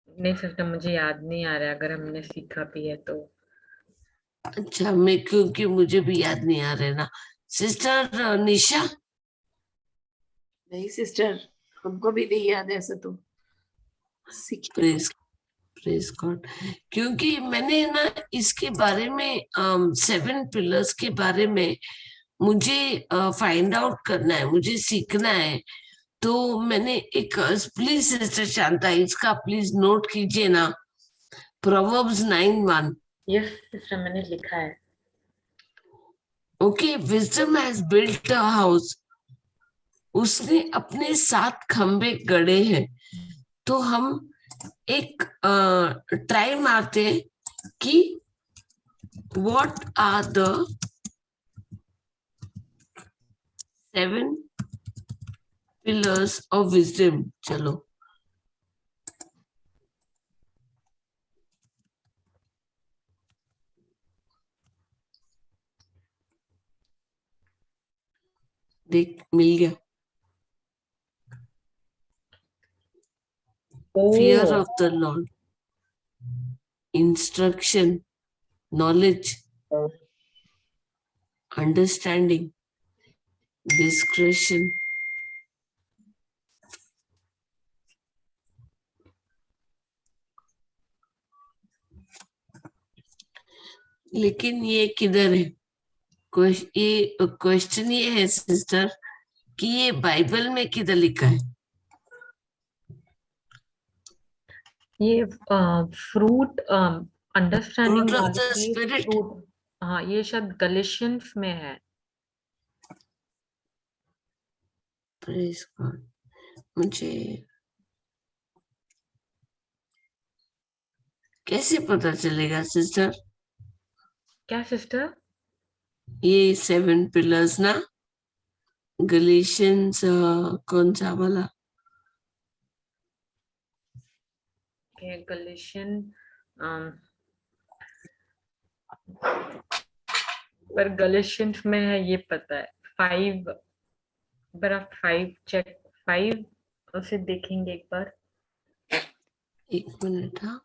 नहीं सिस्टर, मुझे याद नहीं आ रहा, अगर हमने सीखा भी है तो। अच्छा, मैं, क्योंकि मुझे भी याद नहीं आ रहा ना। सिस्टर निशा? नहीं सिस्टर, हमको भी नहीं याद है ऐसा तो। सीखे प्रेज प्रेज गॉड। क्योंकि मैंने ना इसके बारे में 7 पिलर्स के बारे में मुझे फाइंड आउट करना है, मुझे सीखना है। तो मैंने एक, प्लीज सिस्टर शांता इसका प्लीज नोट कीजिए ना, प्रोवर्ब्स 9:1। यस सिस्टर, मैंने लिखा है। Okay, wisdom has built a house. उसने अपने 7 खंबे गढ़े हैं। तो हम एक ट्राई मारते हैं कि what are the 7 pillars of wisdom. चलो, देख मिल गया। Fear of the Lord, instruction, knowledge, understanding, discretion. लेकिन ये किधर है? ये क्वेश्चन ये है सिस्टर कि ये बाइबल में किधर लिखा है? ये fruit, understanding Fruit of the knowledge, Spirit. Fruit. हाँ, ये शायद गलेशियंस में है। Praise God. मुझे कैसे पता चलेगा सिस्टर? क्या सिस्टर? ये 7 पिलर्स ना, गलेशियंस कौन सा वाला? गलेशियन, पर गलेशियंस में है ये पता है 5, बरा 5 चेक 5 उसे देखेंगे एक बार। एक मिनट। हाँ,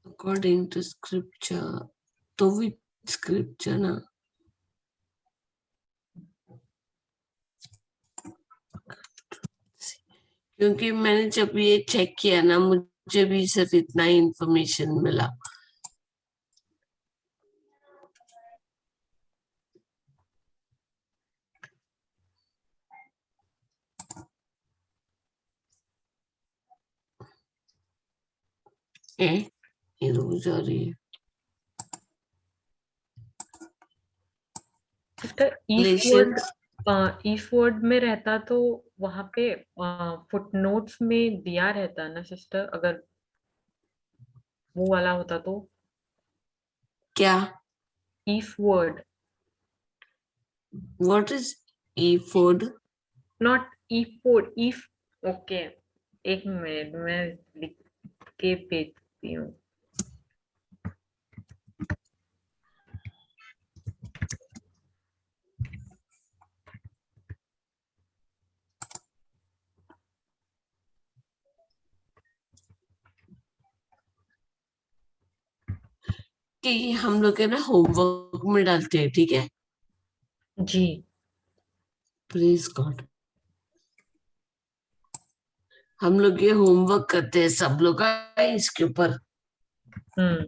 अकॉर्डिंग टू स्क्रिप्चर, तो भी स्क्रिप्चर ना, क्योंकि मैंने जब ये चेक किया ना, मुझे भी सिर्फ इतना ही इंफॉर्मेशन मिला। ये रोज आ रही है Galatians। ईफ वर्ड में रहता तो वहां पे फुटनोट्स में दिया रहता ना सिस्टर, अगर वो वाला होता तो। क्या? If word, what is ephod? Not if word, if. Okay, एक मिनट मैं लिख के भेजती हूँ। कि ये हम लोग है ना होमवर्क में डालते हैं, ठीक है? जी। प्लीज गॉड, हम लोग ये होमवर्क करते हैं सब लोग इसके ऊपर। हम्म।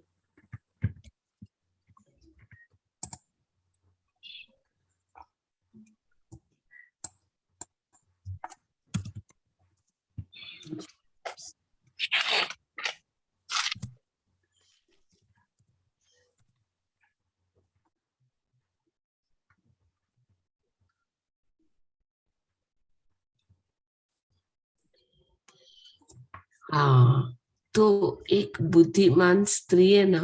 हाँ, तो एक बुद्धिमान स्त्री है ना,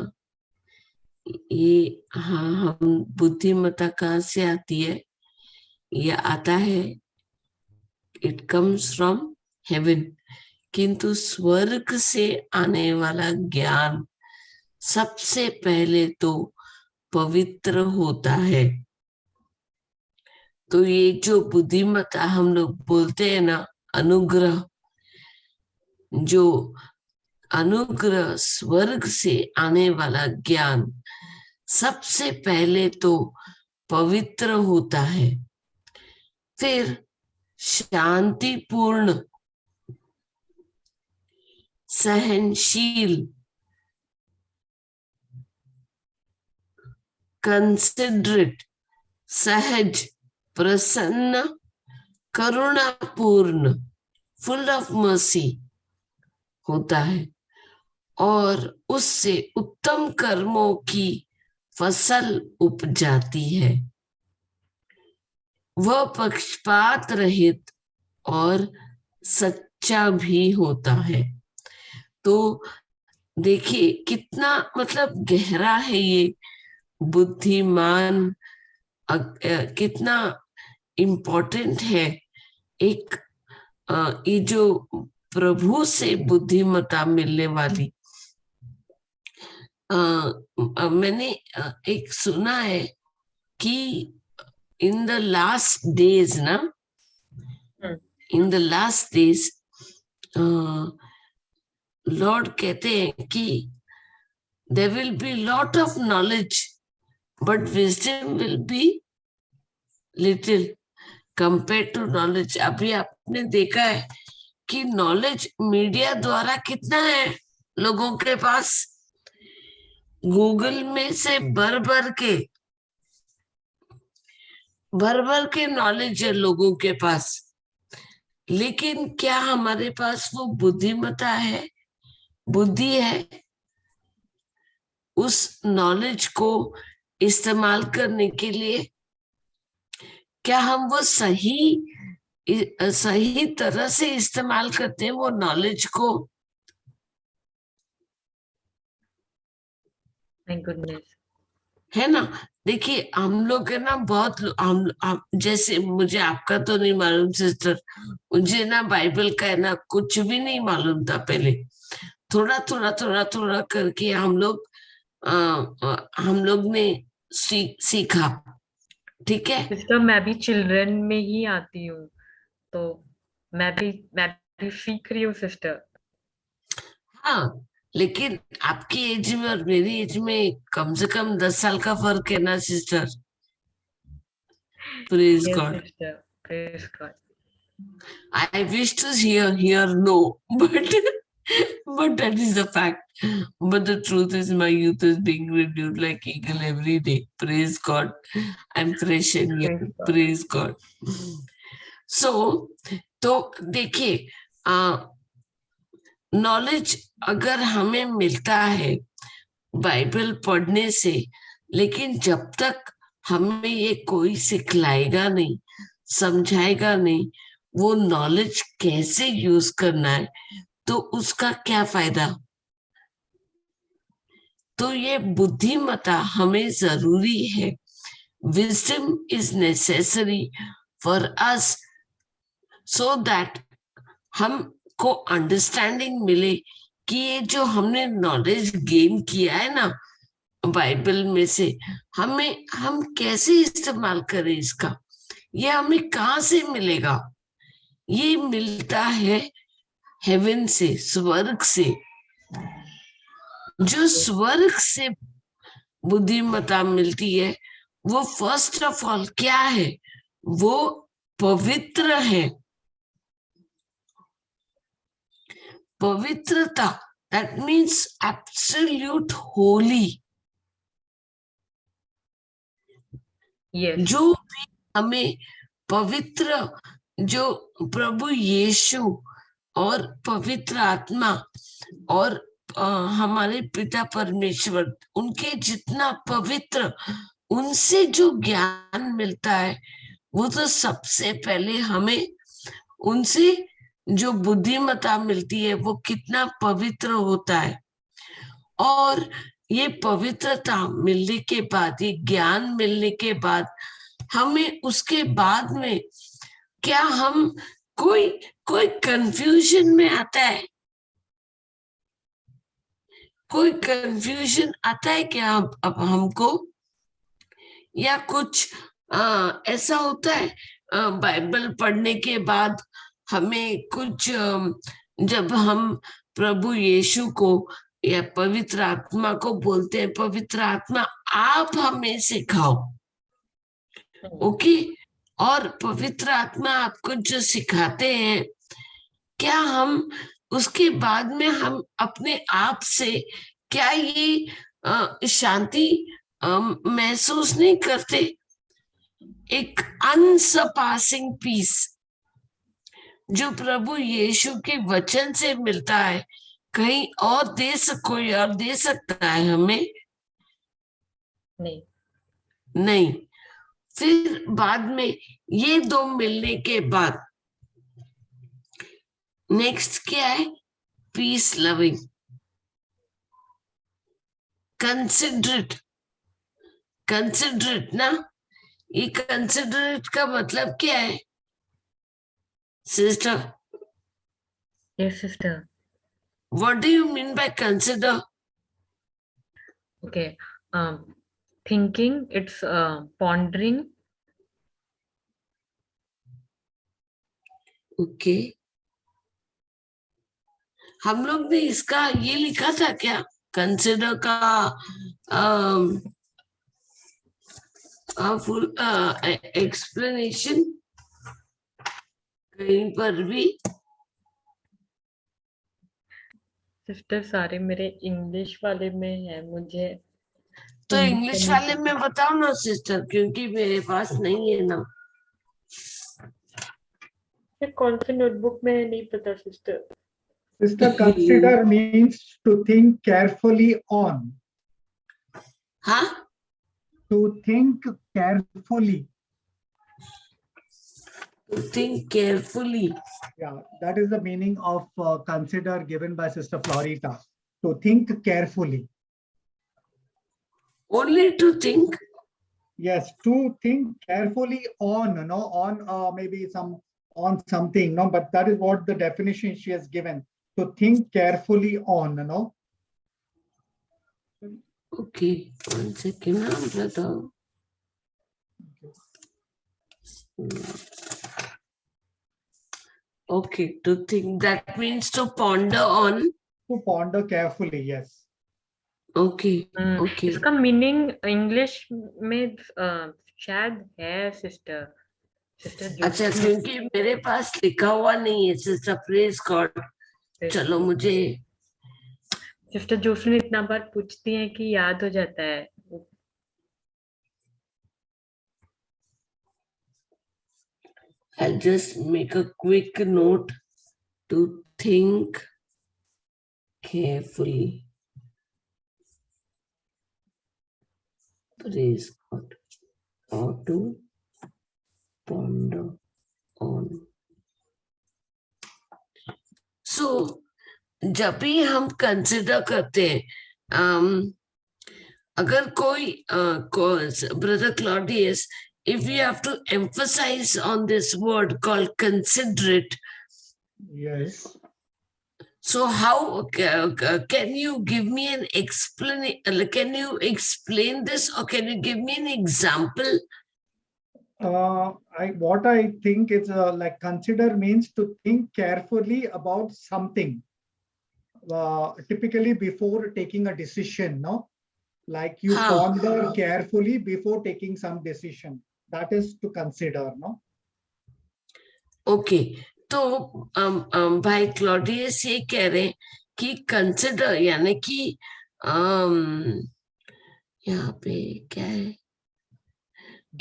ये, हाँ, हम बुद्धिमत्ता कहाँ से आती है? ये आता है, इट कम्स फ्रॉम हेवन। किंतु स्वर्ग से आने वाला ज्ञान सबसे पहले तो पवित्र होता है। तो ये जो बुद्धिमत्ता हम लोग बोलते हैं ना, अनुग्रह, जो अनुग्रह, स्वर्ग से आने वाला ज्ञान सबसे पहले तो पवित्र होता है, फिर शांतिपूर्ण, सहनशील, कंसिडरेट, सहज, प्रसन्न, करुणापूर्ण, फुल ऑफ मर्सी होता है, और उससे उत्तम कर्मों की फसल उपजाती है। वह पक्षपात रहित और सच्चा भी होता है। तो देखिए कितना मतलब गहरा है ये बुद्धिमान, कितना इम्पोर्टेंट है। एक ये जो प्रभु से बुद्धिमत्ता मिलने वाली, मैंने एक सुना है कि इन द लास्ट डेज ना, in the last days Lord कहते हैं कि there will be lot of knowledge but wisdom will be little compare to knowledge. अभी आपने देखा है कि नॉलेज मीडिया द्वारा कितना है लोगों के पास, गूगल में से भर भर के नॉलेज है लोगों के पास, लेकिन क्या हमारे पास वो बुद्धिमत्ता है, बुद्धि है उस नॉलेज को इस्तेमाल करने के लिए? क्या हम वो सही तरह से इस्तेमाल करते हैं वो नॉलेज को? माय गुडनेस, है ना? देखिए हम लोग है ना, बहुत हम जैसे, मुझे आपका तो नहीं मालूम सिस्टर, मुझे ना बाइबल का है ना कुछ भी नहीं मालूम था पहले। थोड़ा थोड़ा थोड़ा थोड़ा करके हम लोग ने सीखा, ठीक है। सिस्टर मैं भी चिल्ड्रन में ही आती हूँ, तो मैं भी सीख रही हूँ सिस्टर। हाँ, लेकिन आपकी एज में और मेरी एज में कम से कम 10 साल का फर्क है ना sister. Praise yes God. Sister, praise God. I wish to hear no, but that is the fact. But the truth is, my youth is being renewed like eagle every day. Praise God. I'm fresh and young. Praise God. Praise God. So, तो देखिए, knowledge अगर हमें मिलता है Bible पढ़ने से, लेकिन जब तक हमें ये कोई सिखलाएगा नहीं, समझाएगा नहीं, वो नॉलेज कैसे यूज करना है, तो उसका क्या फायदा। तो ये बुद्धिमत्ता हमें जरूरी है। Wisdom is necessary for us, so that हमको अंडरस्टैंडिंग मिले कि ये जो हमने नॉलेज गेन किया है ना बाइबल में से, हम कैसे इस्तेमाल करें इसका, ये हमें कहाँ से मिलेगा। ये मिलता है हेवन से, स्वर्ग से। जो स्वर्ग से बुद्धिमत्ता मिलती है, वो फर्स्ट ऑफ ऑल क्या है, वो पवित्र है। पवित्रता, that means absolute Holi. Yes जो भी हमें पवित्र, जो प्रभु यीशु और पवित्र आत्मा और हमारे पिता परमेश्वर, उनके जितना पवित्र, उनसे जो ज्ञान मिलता है, वो तो सबसे पहले हमें उनसे जो बुद्धिमत्ता मिलती है वो कितना पवित्र होता है। और ये पवित्रता मिलने के बाद, ये ज्ञान मिलने के बाद, हमें उसके बाद में क्या हम कोई कंफ्यूजन में आता है, कोई कंफ्यूजन आता है क्या अब हमको, या कुछ ऐसा होता है बाइबल पढ़ने के बाद हमें कुछ जब हम प्रभु यीशु को या पवित्र आत्मा को बोलते हैं, पवित्र आत्मा आप हमें सिखाओ, ओके। और पवित्र आत्मा आपको जो सिखाते हैं, क्या हम उसके बाद में हम अपने आप से क्या ये शांति महसूस नहीं करते, एक अनसरपासिंग पीस जो प्रभु यीशु के वचन से मिलता है, कहीं और कोई और दे सकता है हमें? नहीं। फिर बाद में ये दो मिलने के बाद नेक्स्ट क्या है? पीस लविंग, कंसिडरेट ना। ये कंसिडरेट का मतलब क्या है sister? Yes sister. What do you mean by consider? Okay, thinking, it's pondering. Okay. हम लोग ने इसका ये लिखा था क्या, कंसिडर का फुल एक्सप्लेनेशन कहीं पर भी? सिस्टर सारे मेरे इंग्लिश वाले में है, मुझे तो इंग्लिश वाले में बताओ ना सिस्टर, क्योंकि मेरे पास नहीं है ना। कौन सी नोटबुक में है नहीं पता sister. Sister, consider means to think carefully on. हाँ, To think carefully. to think carefully. Yeah, that is the meaning of consider given by Sister Florita. To think carefully. Only to think? Yes, to think carefully on, no, on maybe on something, no, but that is what the definition she has given. to think carefully on, no? Okay, 1 second, brother. Okay, to think, that means to ponder on. To ponder carefully, yes. Okay, okay. इसका meaning English में शायद है sister अच्छा, क्योंकि मेरे पास लिखा हुआ नहीं है सिस्टर, प्रेज गॉड। चलो, मुझे सिस्टर जोसलिन इतना बार पूछती हैं कि याद हो जाता है। I'll just make a quick note to think carefully. Praise God. Or to ponder on. So, जब भी हम कंसिडर करते हैं, अगर कोई brother Claudius, if you have to emphasize on this word called considerate, Yes. so how can you give me an explanation? Can you explain this, or can you give me an example? What I think is like consider means to think carefully about something. Typically before taking a decision, no? Like you ponder carefully before taking some decision. That is to consider, no? Okay, तो भाई Claudius ये कह रहे हैं कि consider यानी कि यहाँ पे क्या है,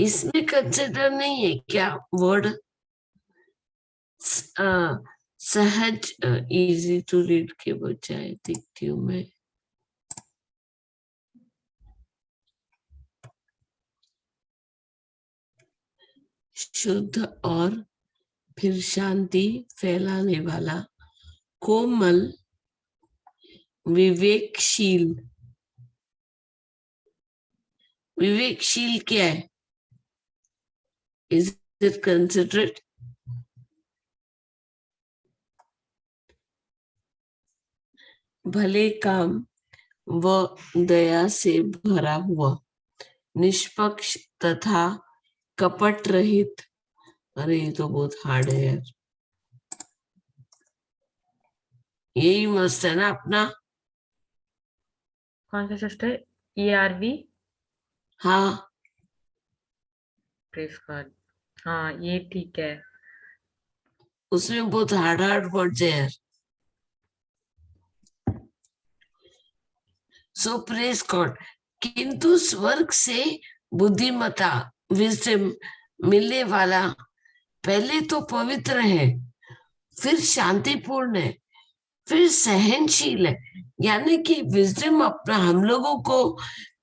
इसमें कंसिडर नहीं है क्या वर्ड? सहज, इजी टू रीड के बजाय देखती हूँ मैं। शुद्ध और फिर शांति फैलाने वाला, कोमल, विवेकशील। विवेकशील क्या है? Is it considerate? भले काम व दया से भरा हुआ, निष्पक्ष तथा कपट रहित। अरे ये तो बहुत हार्ड है यार, यही मस्त है ना अपना। कौन सा सिस्टर? ERV? हाँ, प्रेज गॉड। हाँ, ये ठीक है। उसमें बहुत हार्ड वर्ड्स है यार। सो प्रेज गॉड। किंतु स्वर्ग से बुद्धिमता, विजडम मिलने वाला पहले तो पवित्र है, फिर शांतिपूर्ण है, फिर सहनशील है। यानी कि विजडम अपना हम लोगों को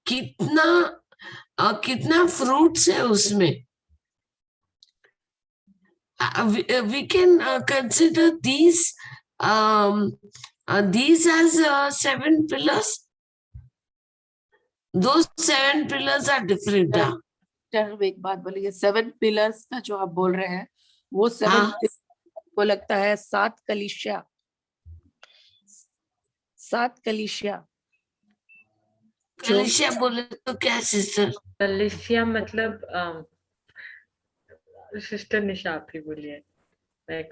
कितना फ्रूट्स है उसमें। we can consider these as 7 pillars. Those 7 pillars are different. हम एक बात बोलेंगे, 7 पिलर्स का जो आप बोल रहे हैं वो 7 को लगता है 7 कलीसिया। 7 कलीसिया। कलीसिया बोले तो क्या सिस्टर? कलीसिया मतलब सिस्टर निशा आप ही बोलिए।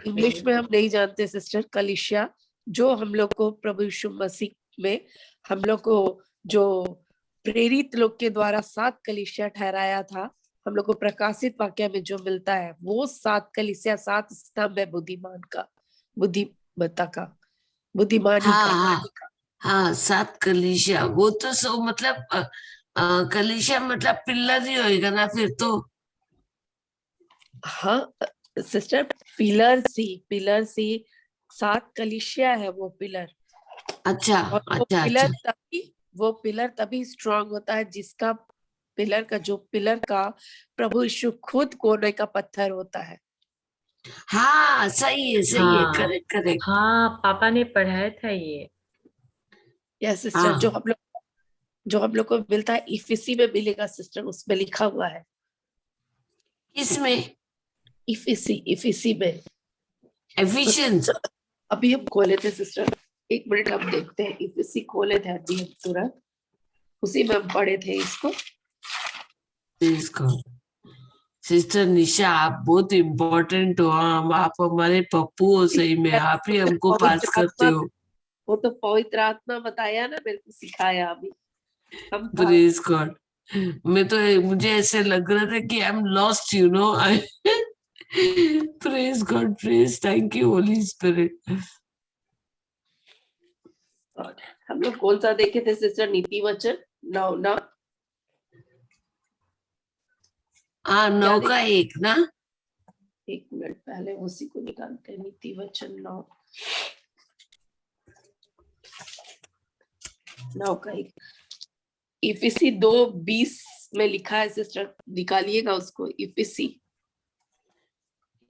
इंग्लिश में हम नहीं जानते सिस्टर। कलीसिया जो हम लोग को प्रभु यीशु मसीह में हम लोग को जो प्रेरित लोग के द्वारा 7 कलीसिया ठहराया था, हम लोग को प्रकाशित वाक्य में जो मिलता है वो 7 कलीसिया, 7 स्तंभ है बुद्धिमान का, बुद्धिमत्ता का, बुद्धिमानी का। हाँ, 7 कलीसिया। वो तो सो मतलब कलीसिया मतलब पिलर ही होएगा ना फिर तो। हाँ सिस्टर, पिलर सी 7 कलीसिया है वो पिलर। अच्छा, और अच्छा, वो पिलर तभी स्ट्रांग होता है जिसका पिलर का प्रभु यीशु खुद कोने का पत्थर होता है। हाँ, सही है, करेक्ट। हाँ, पापा ने पढ़ाया था ये। यस सिस्टर, जो हम लोग को मिलता है इफिसी में मिलेगा सिस्टर, उसमें लिखा हुआ है। इसमें इफिसी में एफिशिएंस। अभी हम खोले थे सिस्टर, 1 मिनट हम देखते हैं। इफिसी खोले थे अभी हम तुरंत, उसी में हम पढ़े थे इसको। सिस्टर निशा, आप बहुत इम्पोर्टेंट हो। आप हमारे पप्पू हो, सही में आप ही हमको पास पवित्र करते आत्मा, हो। वो तो पवित्र आत्मा बताया ना, मेरे को सिखाया अभी। हम प्रेज गॉड। मैं तो, मुझे ऐसे लग रहा था कि I am lost, you know. Praise God, praise, thank you Holi spirit. हम लोग कौन सा देखे थे सिस्टर? नीति वचन 9 ना? हाँ, 9 का 1 ना। 1 मिनट पहले उसी को निकालते हैं। नीति वचन 9 का 1। इफिसी 2:20 में लिखा है सिस्टर, निकालिएगा उसको। इफिसी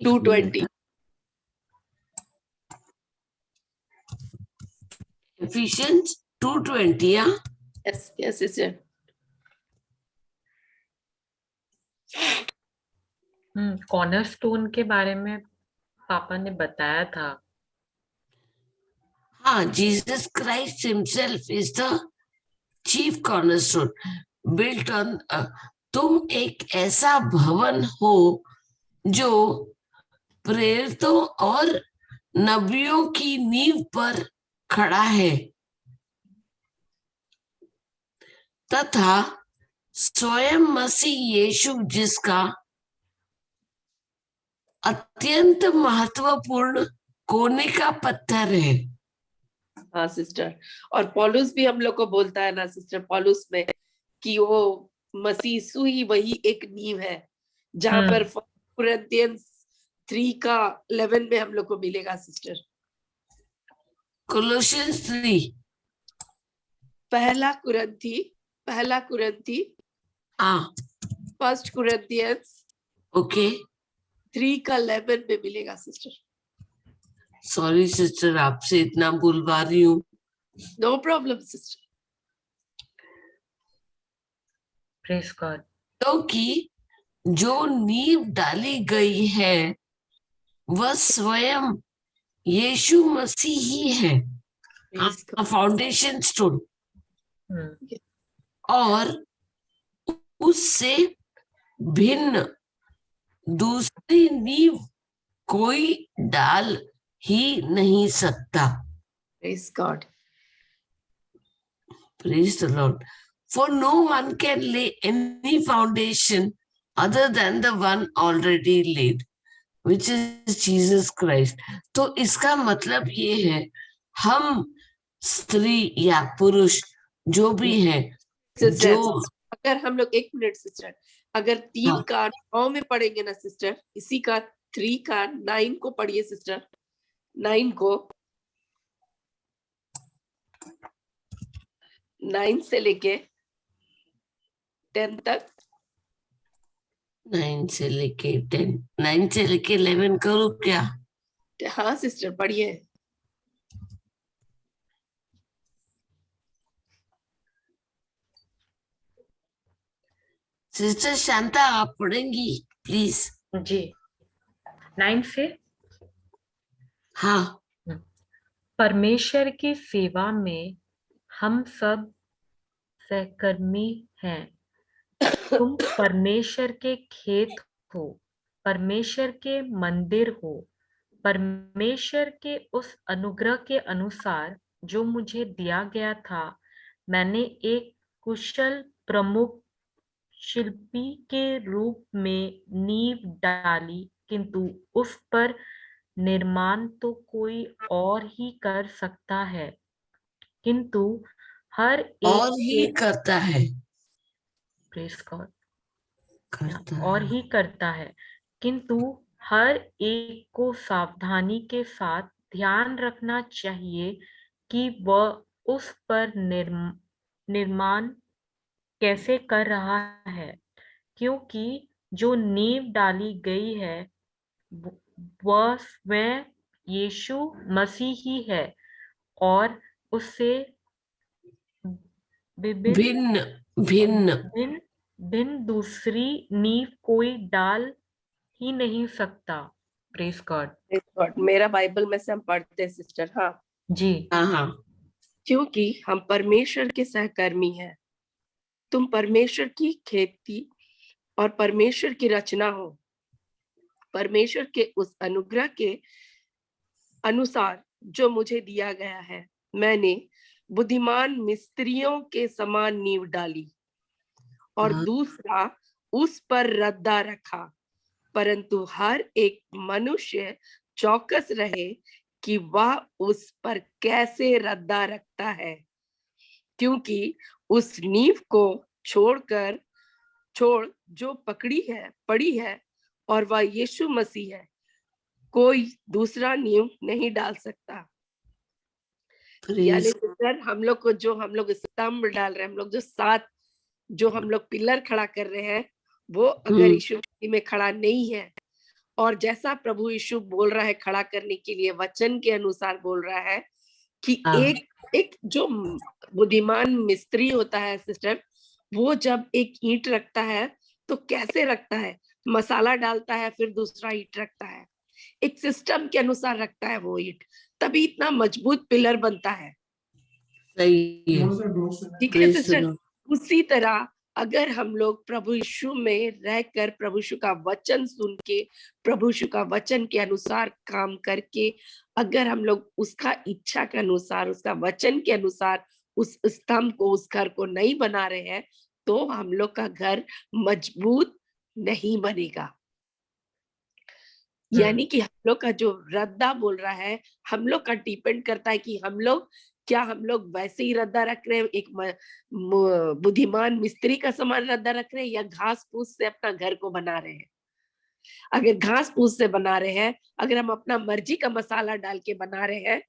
2:20। Ephesians 2:20, हाँ। Yes yes sister. कॉर्नरस्टोन के बारे में पापा ने बताया था। हाँ, Jesus Christ himself is the chief cornerstone built on. तुम एक ऐसा भवन हो जो प्रेरितों और नबियों की नींव पर खड़ा है, तथा स्वयं मसीह यीशु जिसका अत्यंत महत्वपूर्ण कोने का पत्थर है। हाँ सिस्टर, और पौलुस भी हम लोग को बोलता है ना सिस्टर, पौलुस में, कि वो मसीह यीशु ही वही एक नींव है, जहां पर कोरिन्थियंस 3:11 में हम लोग को मिलेगा सिस्टर। कोलोसियंस 3। पहला कुरिन्थी, हाँ, 1 Corinthians ओके। 3:11 में मिलेगा सिस्टर। सॉरी सिस्टर, आपसे इतना बुलवा रही हूँ। No problem sister. Praise God. क्योंकि जो नींव डाली गई है वह स्वयं यीशु मसीह ही है, फाउंडेशन स्टोन, और उससे भिन्न दूसरी नींव कोई डाल ही नहीं सकता। Praise God. Praise the Lord. For no one can lay any foundation other than the one already laid, which is Jesus Christ. तो इसका मतलब ये है, हम स्त्री या पुरुष जो भी हैं, जो अगर हम लोग 1 मिनट सिस्टर, अगर 3 का 9 में पढ़ेंगे ना सिस्टर, इसी का 3 का 9 को पढ़िए सिस्टर। 9 को 9 से लेके 10 तक। 9 से लेके 10, 9 से लेके 11 करूँ क्या? हाँ सिस्टर पढ़िए। सिस्टर शांता, आप पढ़ेंगी प्लीज? जी, 9 से। हाँ। परमेश्वर की सेवा में हम सब सहकर्मी हैं। तुम परमेश्वर के खेत हो, परमेश्वर के मंदिर हो, परमेश्वर के उस अनुग्रह के अनुसार जो मुझे दिया गया था। मैंने एक कुशल प्रमुख शिल्पी के रूप में नींव डाली, किंतु उस पर निर्माण तो कोई और ही कर सकता है। किंतु हर और एक ही करता है। Praise God. करता और है। ही करता है, किंतु हर एक को सावधानी के साथ ध्यान रखना चाहिए कि वह उस पर निर्माण कैसे कर रहा है, क्योंकि जो नींव डाली गई है वह स्वयं यीशु मसीह ही है, और उससे भिन्न भिन्न भिन्न दूसरी नींव कोई डाल ही नहीं सकता। Praise God. Praise God। मेरा बाइबल में से हम पढ़ते हैं सिस्टर। हाँ, जी हाँ हाँ क्योंकि हम परमेश्वर के सहकर्मी हैं। तुम परमेश्वर की खेती और परमेश्वर की रचना हो। परमेश्वर के उस अनुग्रह के अनुसार जो मुझे दिया गया है, मैंने बुद्धिमान मिस्त्रियों के समान नींव डाली और हाँ। दूसरा उस पर रद्दा रखा, परंतु हर एक मनुष्य चौकस रहे कि वह उस पर कैसे रद्दा रखता है, क्योंकि उस नींव को छोड़ जो पड़ी है और वह यीशु मसीह है, कोई दूसरा नींव नहीं डाल सकता। यानी प्रेज सिस्टर, हम लोग स्तंभ डाल रहे हैं, हम लोग जो हम लोग पिलर खड़ा कर रहे हैं, वो अगर यीशु मसीह में खड़ा नहीं है, और जैसा प्रभु यीशु बोल रहा है खड़ा करने के लिए, वचन के अनुसार बोल रहा है कि हाँ। एक जो बुद्धिमान मिस्त्री होता है सिस्टर, वो जब एक ईंट रखता है तो कैसे रखता है? मसाला डालता है, फिर दूसरा ईंट रखता है, एक सिस्टम के अनुसार रखता है वो ईंट, तभी इतना मजबूत पिलर बनता है। सही है। ठीक है प्रेज सिस्टर। द उसी तरह अगर हम लोग प्रभु यीशु में रहकर, प्रभु यीशु का वचन सुन के, प्रभु यीशु का वचन के अनुसार काम करके, अगर हम लोग उसका इच्छा के अनुसार, उसका वचन के अनुसार उस स्तंभ को, उस घर को नहीं बना रहे हैं, तो हम लोग का घर मजबूत नहीं बनेगा। यानी कि हम लोग का जो रद्दा बोल रहा है, हम लोग का डिपेंड करता है कि हम लोग वैसे ही रद्दा रख रहे हैं, एक बुद्धिमान मिस्त्री का समान रद्दा रख रहे हैं, या घास फूस से अपना घर को बना रहे हैं। अगर घास फूस से बना रहे हैं, अगर हम अपना मर्जी का मसाला डाल के बना रहे हैं,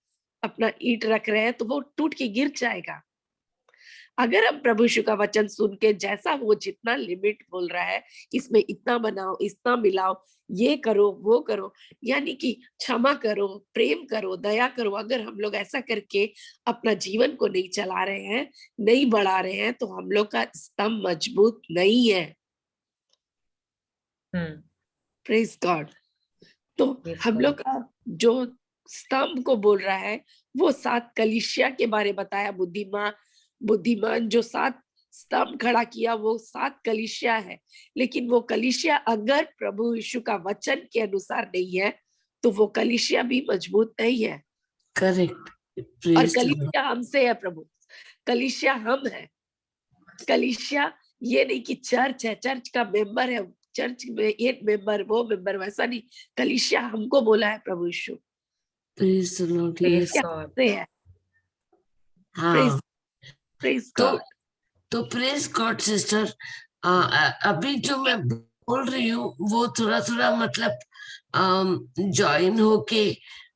अपना ईंट रख रहे हैं, तो वो टूट के गिर जाएगा। अगर हम प्रभु यीशु का वचन सुन के, जैसा वो जितना लिमिट बोल रहा है, इसमें इतना बनाओ, इतना मिलाओ, ये करो, वो करो, यानी कि क्षमा करो, प्रेम करो, दया करो, अगर हम लोग ऐसा करके अपना जीवन को नहीं चला रहे हैं, नहीं बढ़ा रहे हैं, तो हम लोग का स्तंभ मजबूत नहीं है। Praise God. तो Praise हम God। लोग का जो स्तंभ को बोल रहा है, वो 7 कलीसिया के बारे बताया। बुद्धिमान जो 7 स्तंभ खड़ा किया, वो 7 कलीसिया है। लेकिन वो कलीसिया अगर प्रभु यीशु का वचन के अनुसार नहीं है, तो वो कलीसिया भी मजबूत नहीं है। करेक्ट। और प्रेज द कलीसिया हमसे है प्रभु, कलीसिया हम है। कलीसिया ये नहीं कि चर्च है, चर्च का मेंबर है, चर्च में एक मेंबर, वो मेंबर, वैसा नहीं। कलीसिया हमको बोला है प्रभु Yeshu, praise the lord. Praise yes. God। हमसे है। हाँ। प्रेज तो गॉड। तो प्रेज गॉड सिस्टर, अभी जो मैं बोल रही हूँ वो थोड़ा थोड़ा मतलब ज्वाइन होके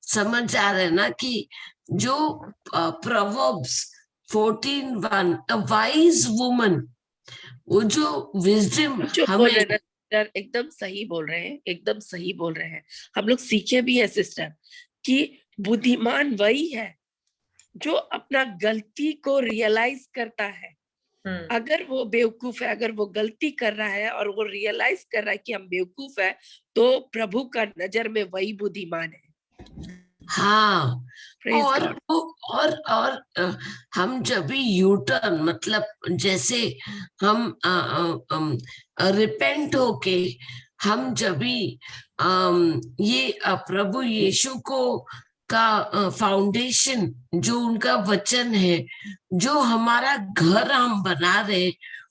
समझ आ रहा है ना, कि जो प्रोवर्ब्स 14:1, अ वाइज वुमन, वो जो विजडम जो बोल हमें रहे हैं ना सिस्टर, एकदम सही बोल रहे हैं, एकदम सही बोल रहे हैं। हम लोग सीखे भी है सिस्टर, कि बुद्धिमान वही है जो अपना गलती को रियलाइज करता है। अगर वो बेवकूफ है, अगर वो गलती कर रहा है और वो रियलाइज कर रहा है कि हम बेवकूफ है, तो प्रभु का नजर में वही बुद्धिमान है। हाँ। प्रेज और गॉड। हम जब भी यू टर्न, मतलब जैसे हम रिपेंट होके, हम जब भी ये प्रभु यीशु को का फाउंडेशन, जो उनका वचन है, जो हमारा घर हम बना रहे,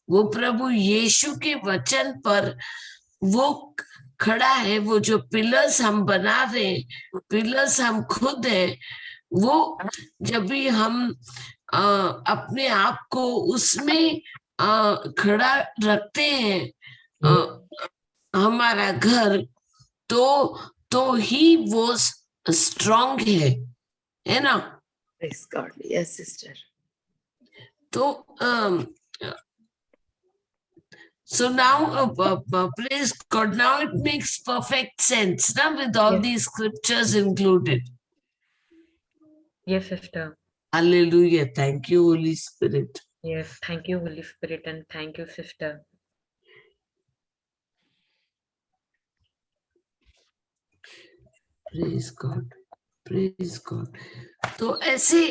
वो प्रभु यीशु के वचन पर वो खड़ा है। वो जो पिलर्स हम बना रहे हैं, पिलर्स हम खुद है। वो जब भी हम अपने आप को उसमें खड़ा रखते हैं, हमारा घर, तो ही वो स्ट्रांग है ना। Praise God. Yes sister. तो so now praise God, now it makes perfect sense now, with all Yes. these scriptures included. Yes, sister. Hallelujah. Thank you, Holy Spirit. Yes, thank you, Holy Spirit, and thank you, sister. Praise God, praise God. तो ऐसे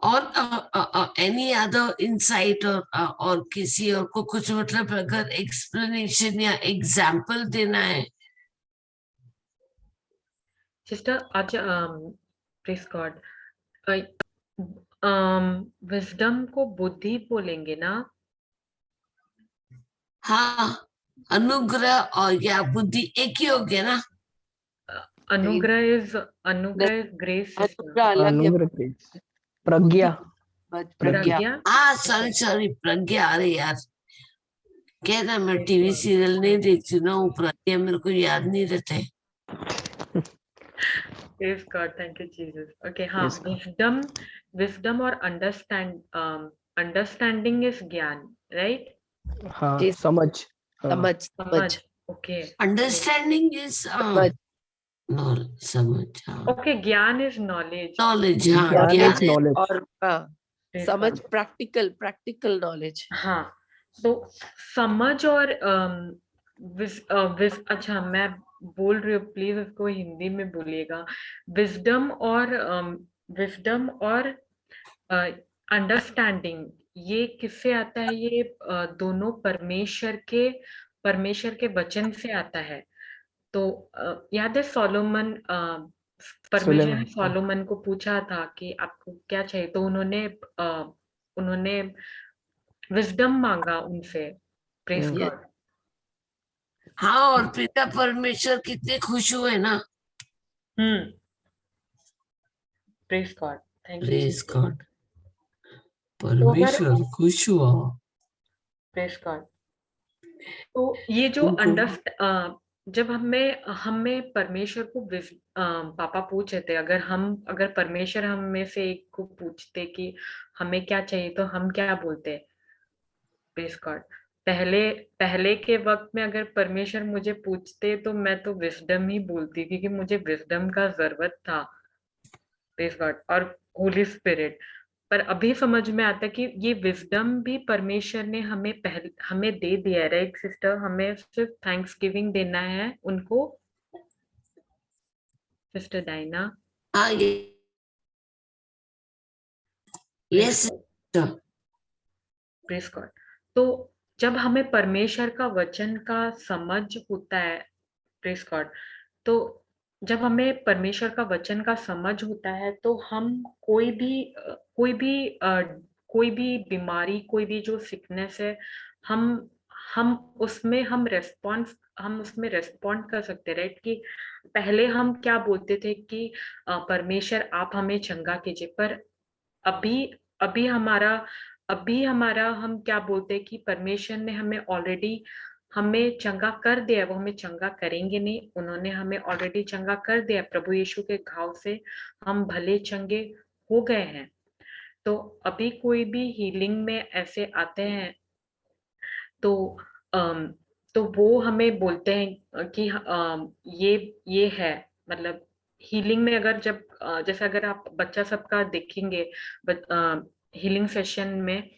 और any other insight और किसी और को कुछ मतलब अगर एक्सप्लेनेशन या एग्जाम्पल देना है? सिस्टर आज प्रेज गॉड, विजडम को बुद्धि बोलेंगे ना? हाँ, अनुग्रह और या बुद्धि एक ही हो गया ना? अनुग्रह इज ग्रेस सिस्टर। अनुग्रह अलग है, अनुग्रह grace, प्रज्ञा, प्रज्ञा। प्रज्ञा सॉरी प्रज्ञा। अरे यार, क्या था, मैं टीवी सीरियल नहीं देखती ना, वो प्रज्ञा मेरे को याद नहीं रहते। Praise God, thank you Jesus. Okay, हाँ, Praise God. wisdom और understanding is ज्ञान, right? हाँ, जी, समझ, हाँ, समझ समझ Okay. अंडरस्टैंडिंग इज समझ समझ, हाँ। Okay, ज्ञान is knowledge. नॉलेज, हाँ, ज्ञान ज्ञान is है। knowledge. और Praise समझ God. Practical knowledge. हाँ, तो समझ और अच्छा, मैं बोल रही हूँ, प्लीज इसको हिंदी में बोलिएगा। विजडम और अंडरस्टैंडिंग ये किससे आता है? ये दोनों परमेश्वर के वचन से आता है। तो याद है सोलोमन, परमेश्वर ने सुलेमान, सोलोमन को पूछा था कि आपको क्या चाहिए, तो उन्होंने विजडम मांगा उनसे। प्रेज हम्म, गॉड। हाँ, और पिता परमेश्वर कितने खुश हुए ना। Praise God, thank you praise Jesus. God, तो अगर परमेश्वर खुश हुआ। प्रेज गॉड, तो ये जो उनको जब हमें परमेश्वर को पापा पूछ रहे थे, अगर परमेश्वर हम में से एक को पूछते कि हमें क्या चाहिए, तो हम क्या बोलते? Praise God. पहले पहले के वक्त में अगर परमेश्वर मुझे पूछते तो मैं तो विजडम ही बोलती, क्योंकि मुझे विजडम का जरूरत था। Praise God. और होली स्पिरिट। पर अभी समझ में आता है कि ये विजडम भी परमेश्वर ने हमें दे दिया है, राइट सिस्टर? हमें सिर्फ थैंक्स गिविंग देना है उनको, सिस्टर डायना। हाँ, यस। Praise God. तो जब हमें परमेश्वर का वचन का समझ होता है, प्रेज गॉड, तो जब हमें परमेश्वर का वचन का समझ होता है, तो हम कोई भी बीमारी, कोई भी जो सिकनेस है, हम हम उसमें रेस्पॉन्ड कर सकते हैं, राइट? कि पहले हम क्या बोलते थे कि परमेश्वर आप हमें चंगा कीजिए, पर अभी अभी हमारा अभी हमारा हम क्या बोलते हैं कि परमेश्वर ने हमें चंगा कर दिया। वो हमें चंगा करेंगे नहीं, उन्होंने हमें ऑलरेडी चंगा कर दिया। प्रभु यीशु के घाव से हम भले चंगे हो गए हैं। तो अभी कोई भी हीलिंग में ऐसे आते हैं, तो अम, तो वो हमें बोलते हैं कि ये है, मतलब हीलिंग में अगर जैसे अगर आप बच्चा सबका देखेंगे हीलिंग सेशन में,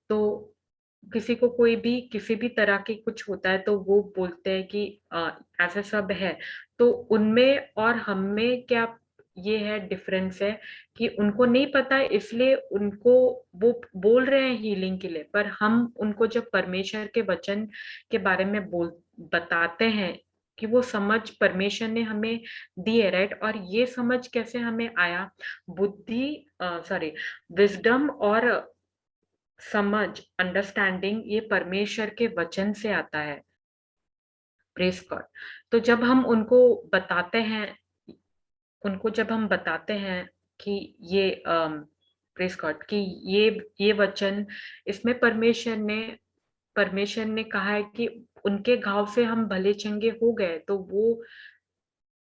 तो किसी को किसी भी तरह की कुछ होता है, तो वो बोलते हैं कि ऐसा सब है। तो उनमें और हम में क्या ये है, डिफरेंस है कि उनको नहीं पता है, इसलिए उनको वो बोल रहे हैं हीलिंग के लिए। पर हम उनको जब परमेश्वर के वचन के बारे में बताते हैं कि वो समझ परमेश्वर ने हमें दी है, राइट? और ये समझ कैसे हमें आया? विजडम और समझ, अंडरस्टैंडिंग, ये परमेश्वर के वचन से आता है। Praise God. तो जब हम जब हम बताते हैं कि ये प्रेज गॉड कि ये वचन, इसमें परमेश्वर ने कहा है कि उनके घाव से हम भले चंगे हो गए, तो वो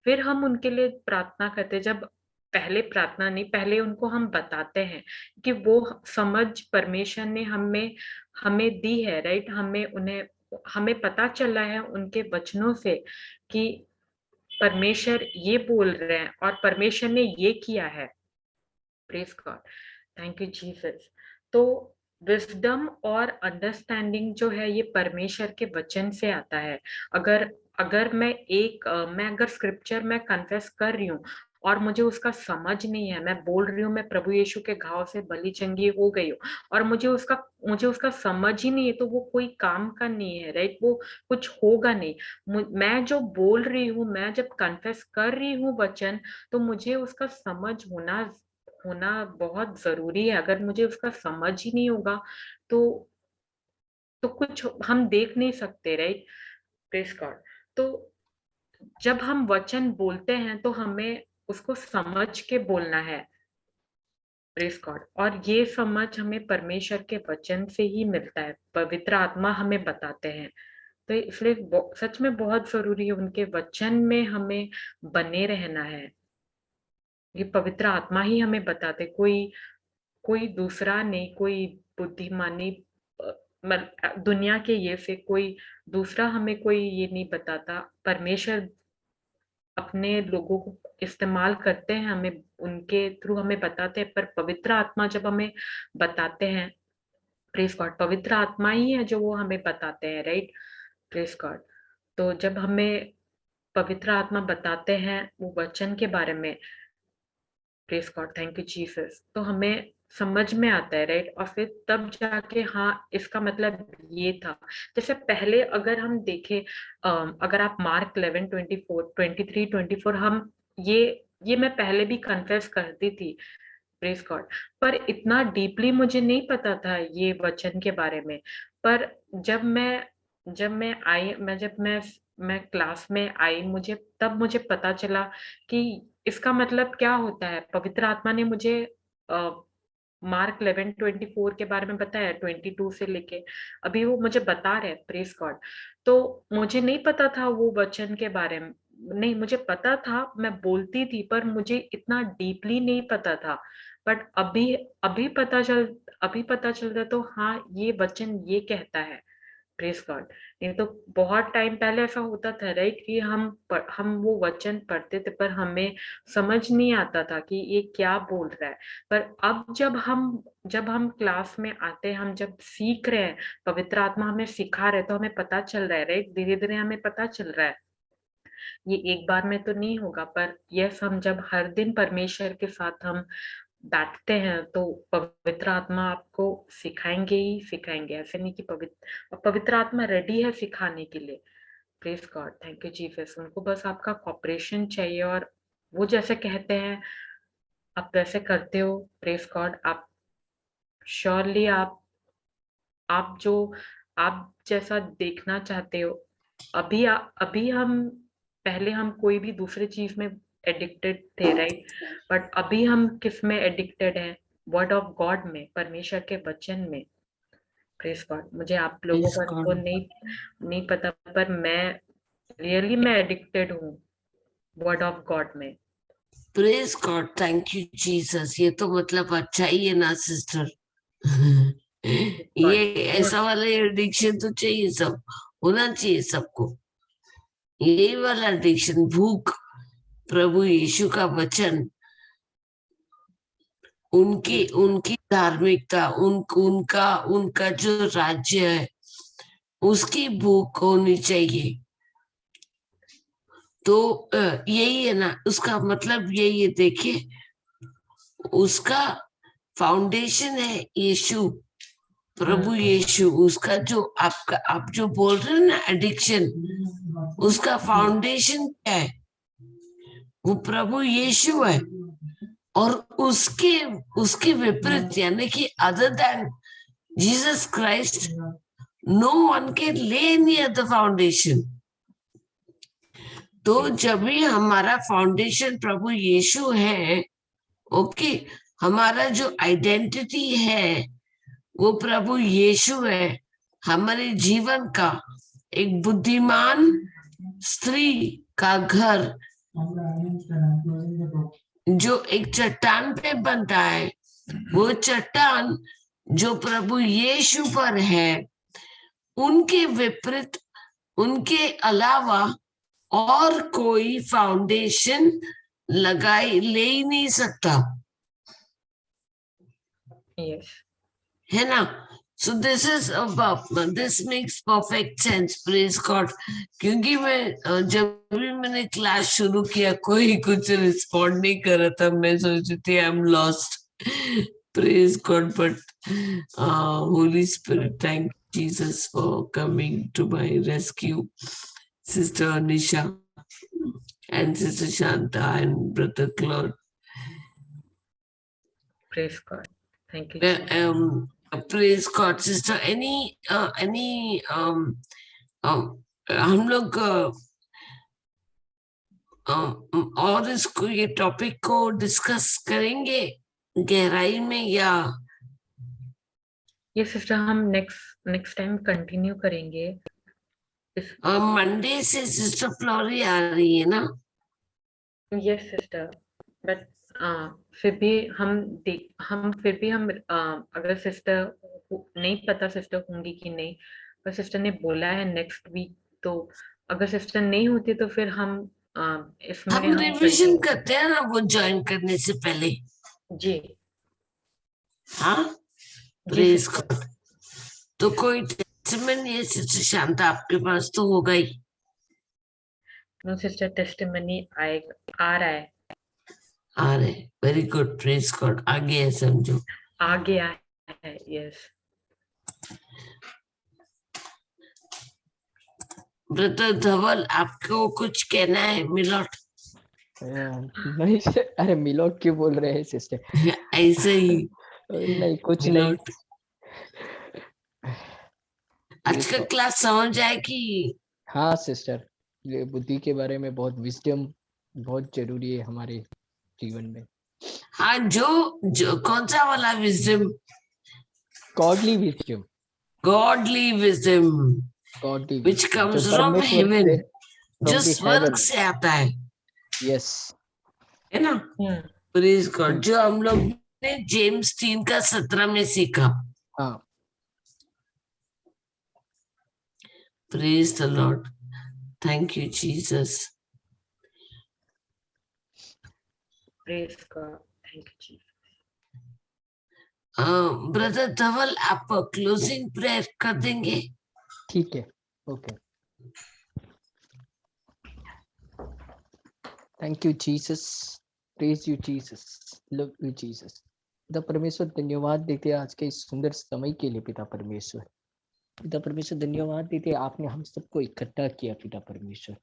फिर हम उनके लिए प्रार्थना करते हैं। जब पहले प्रार्थना नहीं, पहले उनको हम बताते हैं कि वो समझ परमेश्वर ने हमें दी है, राइट? हमें पता चला है उनके वचनों से कि परमेश्वर ये बोल रहे हैं और परमेश्वर ने ये किया है। Praise God, thank you Jesus. तो विजडम और अंडरस्टैंडिंग जो है ये परमेश्वर के वचन से आता है। अगर अगर मैं अगर स्क्रिप्चर मैं कन्फेस कर रही हूँ और मुझे उसका समझ नहीं है, मैं बोल रही हूँ मैं प्रभु यीशु के घाव से भली चंगी हो गई हूँ और मुझे उसका समझ ही नहीं है, तो वो कोई काम का नहीं है, राइट? वो कुछ होगा नहीं। मैं जो बोल रही हूँ, मैं जब कन्फेस कर रही हूँ वचन, तो मुझे उसका समझ होना होना बहुत जरूरी है। अगर मुझे उसका समझ ही नहीं होगा तो कुछ हम देख नहीं सकते, राइट? Praise God. तो जब हम वचन बोलते हैं तो हमें उसको समझ के बोलना है। Praise God. और ये समझ हमें परमेश्वर के वचन से ही मिलता है, पवित्र आत्मा हमें बताते हैं। तो इसलिए सच में बहुत जरूरी है, उनके वचन में हमें बने रहना है। ये पवित्र आत्मा ही हमें बताते, कोई दूसरा नहीं, कोई बुद्धिमानी दुनिया के ये से कोई दूसरा हमें कोई ये नहीं बताता। परमेश्वर अपने लोगों को इस्तेमाल करते हैं, हमें उनके थ्रू हमें बताते हैं, पर पवित्र आत्मा जब हमें बताते हैं, प्रेज गॉड, पवित्र आत्मा ही है जो वो हमें बताते हैं, राइट? Praise God. तो जब हमें पवित्र आत्मा बताते हैं वो वचन के बारे में, praise God, thank you Jesus, तो हमें समझ में आता है, राइट? और फिर तब जाके हाँ इसका मतलब ये था। जैसे पहले अगर हम देखें, अगर आप मार्क 11:24, 23, 24, हम ये मैं पहले भी कन्फेस करती थी, प्रेज गॉड, पर इतना डीपली मुझे नहीं पता था ये वचन के बारे में। पर जब मैं क्लास में आई, मुझे पता चला कि इसका मतलब क्या होता है। पवित्र आत्मा ने मुझे मार्क 11:24 के बारे में बताया, 22 से लेके अभी वो मुझे बता रहे हैं, प्रेज गॉड। तो मुझे नहीं पता था वो वचन के बारे में, नहीं मुझे पता था, मैं बोलती थी पर मुझे इतना डीपली नहीं पता था। बट अभी पता चलता, तो हाँ ये वचन ये कहता है, प्रेज गॉड। नहीं तो बहुत टाइम पहले ऐसा होता था, राइट, कि हम वो वचन पढ़ते थे पर हमें समझ नहीं आता था कि ये क्या बोल रहा है। पर अब जब हम क्लास में आते हैं, हम जब सीख रहे हैं, पवित्र आत्मा हमें सिखा रहे हैं, तो हमें पता चल रहा है, राइट, धीरे धीरे हमें पता चल रहा है। ये एक बार में तो नहीं होगा, पर यस, हम जब हर दिन परमेश्वर के साथ हम बैठते हैं तो पवित्र आत्मा आपको सिखाएंगे ही सिखाएंगे। ऐसे नहीं कि पवित्र आत्मा रेडी है सिखाने के लिए। Praise God, thank you Jesus. उनको बस आपका कॉपरेशन चाहिए और वो जैसे कहते हैं आप वैसे करते हो। प्रेज गॉड, आप श्योरली आप जो आप जैसा देखना चाहते हो। अभी हम पहले हम कोई भी दूसरे चीज में एडिक्टेड थे, राइट? बट अभी हम किस में एडिक्टेड हैं? वर्ड ऑफ गॉड में, परमेश्वर के वचन में। Praise God. मुझे आप लोगों Praise को God. नहीं पता, पर मैं एडिक्टेड हूँ वर्ड ऑफ गॉड में। Praise God. Thank you, Jesus. ये तो मतलब अच्छा ही है ना सिस्टर। ये ऐसा वाला एडिक्शन तो चाहिए, सब होना चाहिए सबको। यही वाला एडिक्शन, भूख, प्रभु यीशु का वचन, उनकी उनकी धार्मिकता, उनका जो राज्य है उसकी भूख होनी चाहिए। तो यही है ना, उसका मतलब यही है। देखिए, उसका फाउंडेशन है यीशु, प्रभु यीशु। उसका जो आप जो बोल रहे हो ना एडिक्शन, उसका फाउंडेशन क्या है? वो प्रभु यीशु है। और उसके विपरीत, यानी कि other than Jesus Christ, no one can lay any other foundation. तो जब भी हमारा फाउंडेशन प्रभु यीशु है, ओके, हमारा जो आइडेंटिटी है वो प्रभु यीशु है। हमारे जीवन का एक बुद्धिमान स्त्री का घर जो एक चट्टान पे बनता है, वो चट्टान जो प्रभु यीशु पर है, उनके विपरीत, उनके अलावा और कोई फाउंडेशन ले ही नहीं सकता, यस, है ना? So this makes perfect sense. Praise God. क्योंकि मैं जब भी मैंने क्लास शुरू किया कोई कुछ रिस्पॉन्ड नहीं कर रहा था, मैं सोच रही थी I am lost. Praise God, but Holy Spirit, thank Jesus for coming to my rescue. Sister Anisha and Sister Shanta and Brother Claude. Praise God. Thank you, Jesus. Praise God, sister. हम लोग और इसको ये topic को discuss करेंगे गहराई में या ये सिस्टर हम नेक्स्ट टाइम कंटिन्यू करेंगे. मंडे से सिस्टर फ्लोरी आ रही है ना? यस सिस्टर, बट फिर भी हम अगर सिस्टर नहीं पता सिस्टर होंगी कि नहीं, पर सिस्टर ने बोला है नेक्स्ट वीक, तो अगर सिस्टर नहीं होती तो फिर हम इसमें हम रिवीजन करते हैं ना वो ज्वाइन करने से पहले. जी. हाँ, प्रेज गॉड. तो कोई टेस्टिमनी है सिस्टर शांता आपके पास तो होगा ही. नो सिस्टर, टेस्टिमनी आ रहा है. आ रहे. Very good. Praise God. आगे है समझो. आ गया है. यस. ब्रदर धवल आपको कुछ कहना है? मिलोट नहीं अरे मिलोट क्यों बोल रहे हैं सिस्टर? ऐसे ही नहीं कुछ मिलोट. नहीं. आज का क्लास समझ आए कि हाँ सिस्टर, ये बुद्धि के बारे में बहुत विजडम बहुत जरूरी है हमारे जीवन में. हाँ, जो कौन सा वाला wisdom? Godly wisdom. Godly wisdom godly which comes from heaven, जो स्वर्ग से आता है. यस, है ना? Praise God. जो हम लोग ने जेम्स 3:17 में सीखा. हाँ. Praise the lord. Thank you Jesus. Praise God. Thank you Jesus. Brother Dhaval आप क्लोजिंग प्रेयर कर देंगे? ठीक है. Okay. Thank you Jesus. Praise you Jesus. Love you Jesus. पिता परमेश्वर धन्यवाद देते आज के इस सुंदर समय के लिए. पिता परमेश्वर धन्यवाद देते आपने हम सबको इकट्ठा किया. पिता परमेश्वर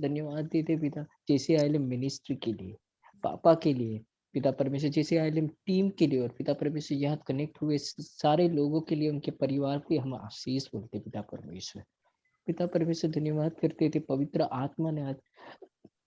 धन्यवाद देते पिता जैसे आइलम मिनिस्ट्री के लिए, पापा के लिए. पिता परमेश्वर जैसे आइलम टीम के लिए और पिता परमेश्वर यहाँ कनेक्ट हुए सारे लोगों के लिए, उनके परिवार को हम आशीष बोलते. पिता परमेश्वर धन्यवाद करते थे पवित्र आत्मा ने आज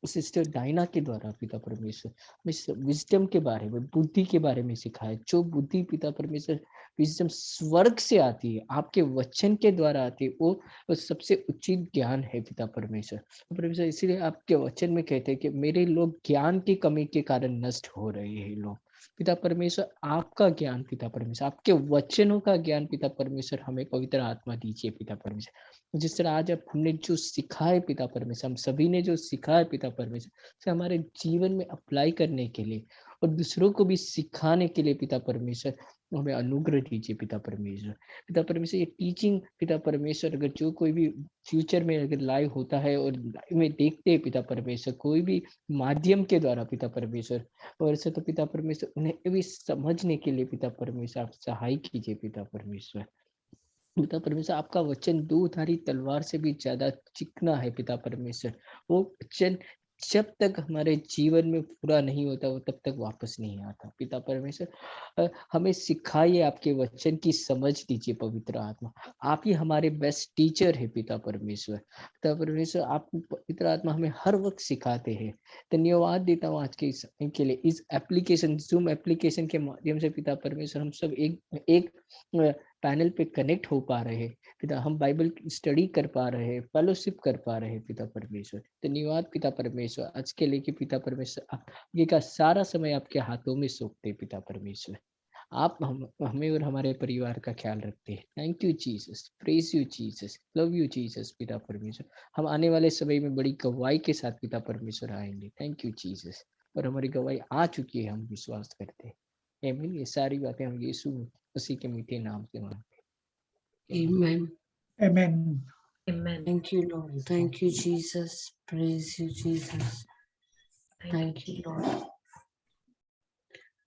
सिस्टर डायना के द्वारा पिता परमेश्वर विजडम के बारे में, बुद्धि के बारे में सिखाया. जो बुद्धि पिता परमेश्वर विजडम स्वर्ग से आती है, आपके वचन के द्वारा आती है, वो सबसे उचित ज्ञान है. पिता परमेश्वर इसीलिए आपके वचन में कहते हैं कि मेरे लोग ज्ञान की कमी के कारण नष्ट हो रहे हैं लोग. पिता परमेश्वर आपका ज्ञान, पिता परमेश्वर आपके वचनों का ज्ञान पिता परमेश्वर हमें पवित्र आत्मा दीजिए. पिता परमेश्वर जिस तरह आज अब हमने जो सीखा है पिता परमेश्वर, हम सभी ने जो सीखा है पिता परमेश्वर, से हमारे जीवन में अप्लाई करने के लिए और दूसरों को भी सिखाने के लिए पिता परमेश्वर हमें अनुग्रह दीजिए. पिता परमेश्वर ये टीचिंग पिता परमेश्वर अगर जो कोई भी फ्यूचर में अगर लाइव होता है और लाइव में देखते हैं पिता परमेश्वर कोई भी माध्यम के द्वारा पिता परमेश्वर, और ऐसे तो पिता परमेश्वर उन्हें भी समझने के लिए पिता परमेश्वर आप सहाय कीजिए. पिता परमेश्वर आपका वचन दूधारी तलवार से भी ज्यादा चिकना है. पिता परमेश्वर वो वचन जब तक हमारे जीवन में पूरा नहीं होता वो तब तक वापस नहीं आता. पिता परमेश्वर हमें सिखाइए, आपके वचन की समझ दीजिए. पवित्र आत्मा आप ही हमारे बेस्ट टीचर है. पिता परमेश्वर आप पवित्र आत्मा हमें हर वक्त सिखाते हैं. धन्यवाद देता हूँ आज के इस समय के लिए. इस एप्लीकेशन जूम एप्लीकेशन के माध्यम से पिता परमेश्वर हम सब एक पैनल पे कनेक्ट हो पा रहे हैं. पिता हम बाइबल स्टडी कर पा रहे हैं, फेलोशिप कर पा रहे हैं. पिता परमेश्वर धन्यवाद. पिता परमेश्वर आज के लिए कि पिता परमेश्वर आगे का सारा समय आपके हाथों में सौंपते. पिता परमेश्वर आप हमें और हमारे परिवार का ख्याल रखते हैं. Thank you Jesus. Praise you Jesus. Love you Jesus. पिता परमेश्वर हम आने वाले समय में बड़ी गवाही के साथ पिता परमेश्वर आएंगे. Thank you Jesus. और हमारी गवाही आ चुकी है, हम विश्वास करते हैं. आमीन. ये सारी बातें हम यीशु उसी के मीठे नाम से मांगते हैं. Amen. Amen. Amen. Thank you, Lord. Thank you, Jesus. Praise you, Jesus. Thank you, Lord.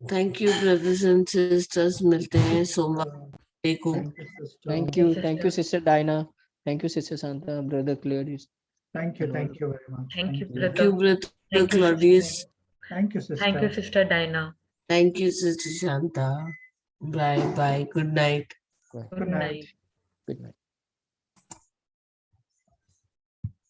Thank you, brothers and sisters. मिलते हैं सोमवार को. Thank you, sister. Thank you, Sister Dinah. Thank you, Sister Santa, Brother Claudius. Thank you very much. Thank you, Thank brother. you, brother Thank you, Claudius. sister. Thank you, sister. Thank you, Sister Dinah. Thank you, Sister Shanta. Bye bye. Good night. Bye. Good night. Good night.